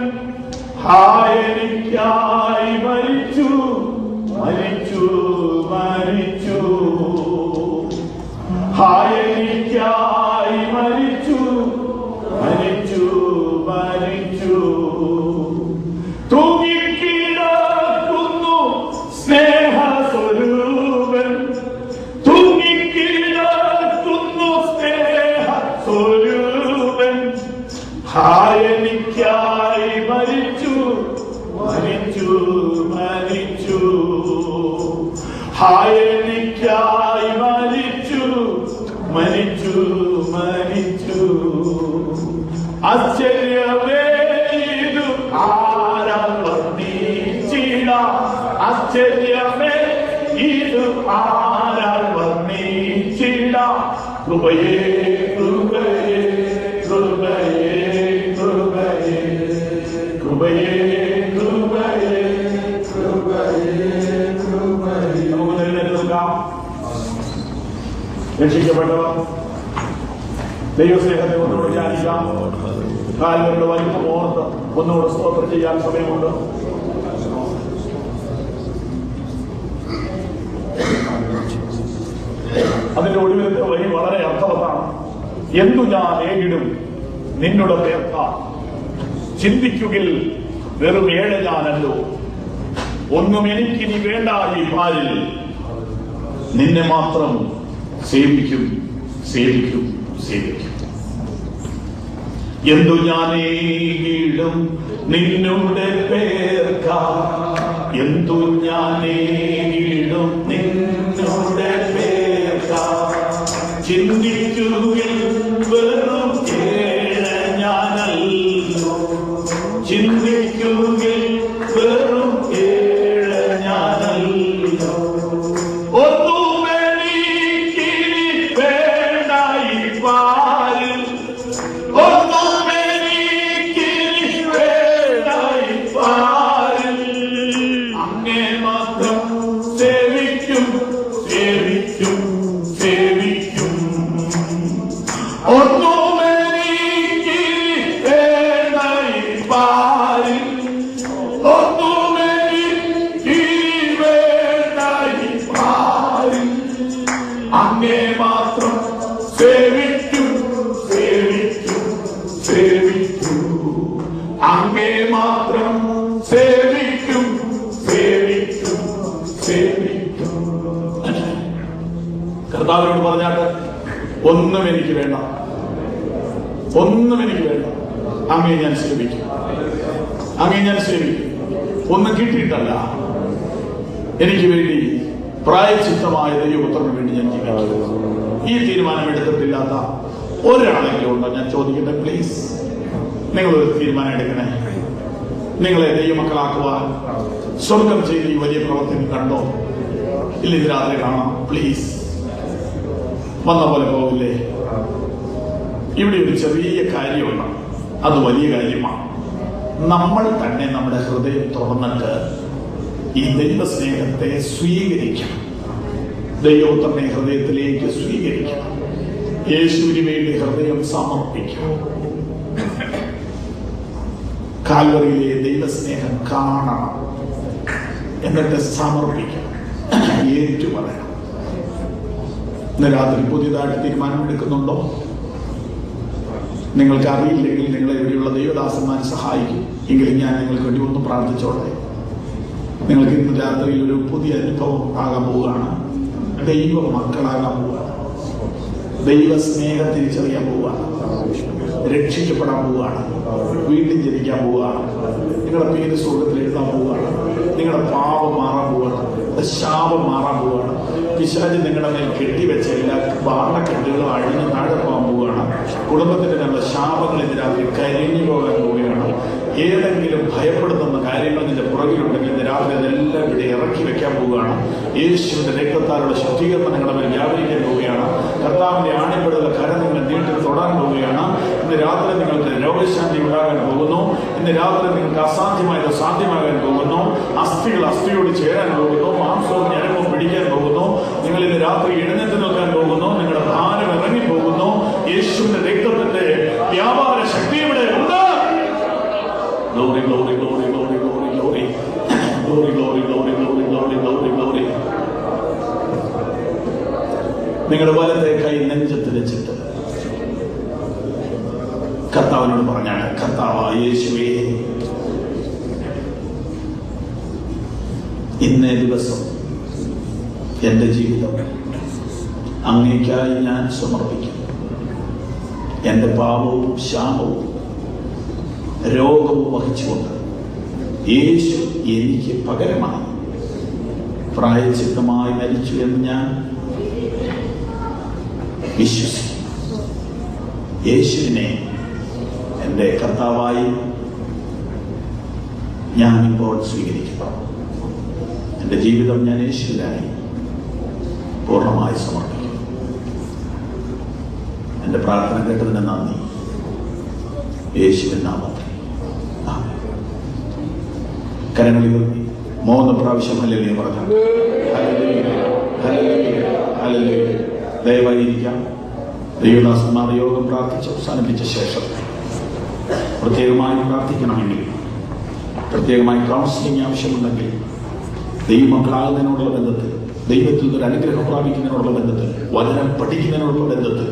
എനിക്കായി മരിച്ചു, മരിച്ചു, മരിച്ചു. എനിക്കായി മരിച്ചു, മരിച്ചു, മരിച്ചു. തൂങ്ങിക്കിടക്കുന്നു സ്നേഹസ്വരൂപൻ, തൂങ്ങിക്കിടക്കുന്നു സ്നേഹസ്വരൂപൻ. എനിക്കായി മരിച്ചു, മരിച്ചു, മരിച്ചു. എനിക്കായി മരിച്ചു, മരിച്ചു, മരിച്ചു. ആശ്ചര്യമേ ഇത് ആരാൽ വർണ്ണിച്ചിടാം, ആശ്ചര്യമേ ഇത് ആരാൽ വർണ്ണിച്ചിടാം. കൃപയേ, കൃപയേ, കൃപയേ, കൃപയേ, കൃപയേ, കൃപയേ, കൃപയേ, കൃപയേ. നമുക്ക് നിലനിൽക്കാം. രക്ഷിക്കപ്പെട്ടവർ ദൈവസ്നേഹത്തെ ഒന്നുകൂടെ ധ്യാനിക്കാം. കാൽവരിയുടെ വലിപ്പം ഓർത്ത് ഒന്നുകൂടെ സ്തോത്രം ചെയ്യാൻ സമയമുണ്ട്. അതിന്റെ ഒടുവിലത്തെ വരി വളരെ അർത്ഥവത്താണ്. എന്തു ഞാൻ ഏകിടും നിന്നുടെ പേർക്ക, ചിന്തിക്കുകിൽ വെറും ഏഴ് ഞാനല്ലോ. ഒന്നും എനിക്കിനി വേണ്ട ഈ പാലിൽ, നിന്നെ മാത്രം സേവിക്കും സേവിക്കും സേവിക്കും. എന്തു ഞാനേകിടും നിന്നുടെ പേർക്ക, എന്തു ഞാനേകിടും നിന്നുടെ പേർക്ക, ചിന്തിക്കുകിൽ വെറും ഏഴ് ഞാനല്ലോ. ചിന്തിക്കുകിൽ വെറും ഏഴ് ഞാനല്ലോ. ഒന്നും എനിക്കിനി വേണ്ട ഈ പാലിൽ, ഒന്നും എനിക്കിനി വേണ്ട ഈ പാലിൽ, അങ്ങേ മാത്രം സേവിക്കും സേവിക്കും സേവിക്കും. ഒന്നും എനിക്കിനി വേണ്ട ഈ പാലിൽ, ഒന്നും എനിക്കിനി വേണ്ട ഈ പാലിൽ, അങ്ങേ മാത്രം സേവിക്കും സേവിക്കും സേവിക്കും. അങ്ങേ മാത്രം സേവിക്കും സേവിക്കും സേവിക്കും. കർത്താവിനോട് പറഞ്ഞാട്ട്, ഒന്നും എനിക്ക് വേണ്ട, ഒന്നും എനിക്ക് വേണ്ട, അങ്ങേ ഞാൻ സേവിക്കും, അങ്ങേ ഞാൻ സേവിക്കും. ഒന്നും കിട്ടിയിട്ടല്ല, എനിക്ക് വേണ്ടി പ്രായച്ചിത്തമായ ദൈവപുത്രന് വേണ്ടി ഞാൻ ജീവിക്കും. ഈ തീരുമാനം എടുത്തിട്ടില്ലാത്ത ഒരാളെങ്കിലും ഉണ്ടോ? ഞാൻ ചോദിക്കട്ടെ പ്ലീസ്. നിങ്ങളൊരു തീരുമാനം എടുക്കണേ. നിങ്ങളെ ദൈവമക്കളാക്കുവാൻ സ്വർഗം ചെയ്ത് ഈ വലിയ പ്രവർത്തനം കണ്ടോ? ഇല്ല, ഇത് രാത്രി കാണാം പ്ലീസ്. വന്ന പോലെ പോകില്ലേ? ഇവിടെ ഒരു ചെറിയ കാര്യമുണ്ട്, അത് വലിയ കാര്യമാണ്. നമ്മൾ തന്നെ നമ്മുടെ ഹൃദയം തുറന്നിട്ട് ഈ ദൈവസ്നേഹത്തെ സ്വീകരിക്കണം. ദൈവപുത്രനെ ഹൃദയത്തിലേക്ക് സ്വീകരിക്കണം. യേശുവിന് വേണ്ടി ഹൃദയം സമർപ്പിക്കണം. കാൽവറിയിലെ ദൈവസ്നേഹം കാണണം, എന്നിട്ട് സമർപ്പിക്കണം, ഏറ്റുപറയണം. ഇന്ന് രാത്രി പുതിയതായിട്ട് തീരുമാനമെടുക്കുന്നുണ്ടോ? നിങ്ങൾക്ക് അറിയില്ലെങ്കിൽ നിങ്ങളെ ഇവിടെയുള്ള ദൈവദാസന്മാർ സഹായിക്കും. എങ്കിലും ഞാൻ നിങ്ങൾക്ക് വേണ്ടി ഒന്ന് പ്രാർത്ഥിച്ചോട്ടെ. നിങ്ങൾക്ക് ഇന്ന് രാത്രിയിൽ ഒരു പുതിയ അനുഭവം ആകാൻ പോവുകയാണ്. ദൈവ മക്കളാകാൻ പോവുകയാണ്. ദൈവസ്നേഹം തിരിച്ചറിയാൻ പോവുകയാണ്. രക്ഷിക്കപ്പെടാൻ പോവുകയാണ്. വീണ്ടും ജനിക്കാൻ പോവുകയാണ്. നിങ്ങളുടെ പേര് സ്വർഗത്തിൽ എഴുതാൻ പോവുകയാണ്. നിങ്ങളുടെ പാപം മാറാൻ പോവുകയാണ്. ശാപം മാറാൻ പോവുകയാണ്. പിശാച് നിങ്ങളുടെ മേൽ കെട്ടിവെച്ച എല്ലാ ബാണക്കെട്ടുകളും അഴിഞ്ഞ് താഴെ പോകാൻ പോവുകയാണ്. കുടുംബത്തിന്റെ നല്ല ശാപങ്ങൾ ഇതിനകത്ത് കരിഞ്ഞു പോകാൻ പോവുകയാണ്. ഏതെങ്കിലും ഭയപ്പെടുത്തുന്ന കാര്യങ്ങൾ നിന്റെ പുറകിലുണ്ടെങ്കിൽ ഇന്ന് രാത്രി അതെല്ലാം ഇവിടെ ഇറക്കി വെക്കാൻ പോവുകയാണ്. യേശുവിന്റെ രക്തത്താലുള്ള ശുദ്ധീകരണം നിങ്ങളുടെ മേൽ വ്യാപരിക്കാൻ പോവുകയാണ്. കർത്താവിന്റെ ആണിപ്പെടുന്ന കരം നിങ്ങൾ നീട്ടി തൊടാൻ പോവുകയാണ്. ഇന്ന് രാത്രി നിങ്ങൾക്ക് രോഗശാന്തി ഉണ്ടാകാൻ പോകുന്നു. ഇന്ന് രാത്രി നിങ്ങൾക്ക് അസാധ്യമായത് സാധ്യമാകാൻ പോകുന്നു. അസ്ഥികൾ അസ്ഥിയോട് ചേരാൻ പോകുന്നു. മാംസവും ഞരമ്പും പിടിക്കാൻ പോകുന്നു. നിങ്ങൾ ഇന്ന് രാത്രി എഴുന്നേറ്റ് നിൽക്കാൻ പോകുന്നു. നിങ്ങളുടെ ഭാരം ഇറങ്ങിപ്പോകുന്നു. യേശുവിന്റെ രക്തത്തിന്റെ വ്യാപാര ശക്തി ഇവിടെ ഉണ്ട്. Glory, glory, glory, glory, glory, glory. Glory, glory, glory, glory, glory, glory, glory. നിങ്ങളുടെ വലത്തെ കൈ നെഞ്ചത്ത് വെച്ചിട്ട് കർത്താവിനോട് പറഞ്ഞാണ്, കർത്താവായ യേശുവേ, ഇന്നേ ദിവസം എന്റെ ജീവിതം അങ്ങേയ്ക്കായി ഞാൻ സമർപ്പിക്കും. എന്റെ പാപവും ശാപവും രോഗവും വഹിച്ചുകൊണ്ട് യേശു എനിക്ക് പകരമായി പ്രായച്ചിത്തമായി മരിച്ചു എന്ന് ഞാൻ വിശ്വസിക്കുന്നു. യേശുവിനെ എൻ്റെ കർത്താവായി ഞാനിപ്പോൾ സ്വീകരിക്കുന്നു. എൻ്റെ ജീവിതം ഞാൻ യേശുവിനായി പൂർണ്ണമായി സമർപ്പിക്കുന്നു. എൻ്റെ പ്രാർത്ഥന കേട്ടതിന് നന്ദി. യേശുവിൻ നാമത്തിൽ കരങ്ങളിൽ 3 പ്രാവശ്യം ഹല്ലേലൂയ പറഞ്ഞു. Hallelujah, hallelujah, hallelujah. ദയവായിരിക്കാം. ദൈവദാസന്മാർ യോഗം പ്രാർത്ഥിച്ച് അവസാനിപ്പിച്ച ശേഷം പ്രത്യേകമായി പ്രാർത്ഥിക്കണമെങ്കിൽ, പ്രത്യേകമായി കൗൺസിലിംഗ് ആവശ്യമുണ്ടെങ്കിൽ, ദൈവമക്കളാകുന്നതിനോടുള്ള ബന്ധത്തിൽ, ദൈവത്തിൽ നിന്നൊരു അനുഗ്രഹം പ്രാപിക്കുന്നതിനോടുള്ള ബന്ധത്തിൽ, വചനം പഠിക്കുന്നതിനോടുള്ള ബന്ധത്തിൽ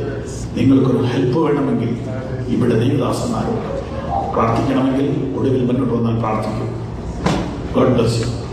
നിങ്ങൾക്കൊരു ഹെൽപ്പ് വേണമെങ്കിൽ ഇവിടെ ദൈവദാസന്മാരുണ്ട്. പ്രാർത്ഥിക്കണമെങ്കിൽ ഒടുവിൽ മുന്നോട്ട് വന്നാൽ പ്രാർത്ഥിക്കും. God bless you.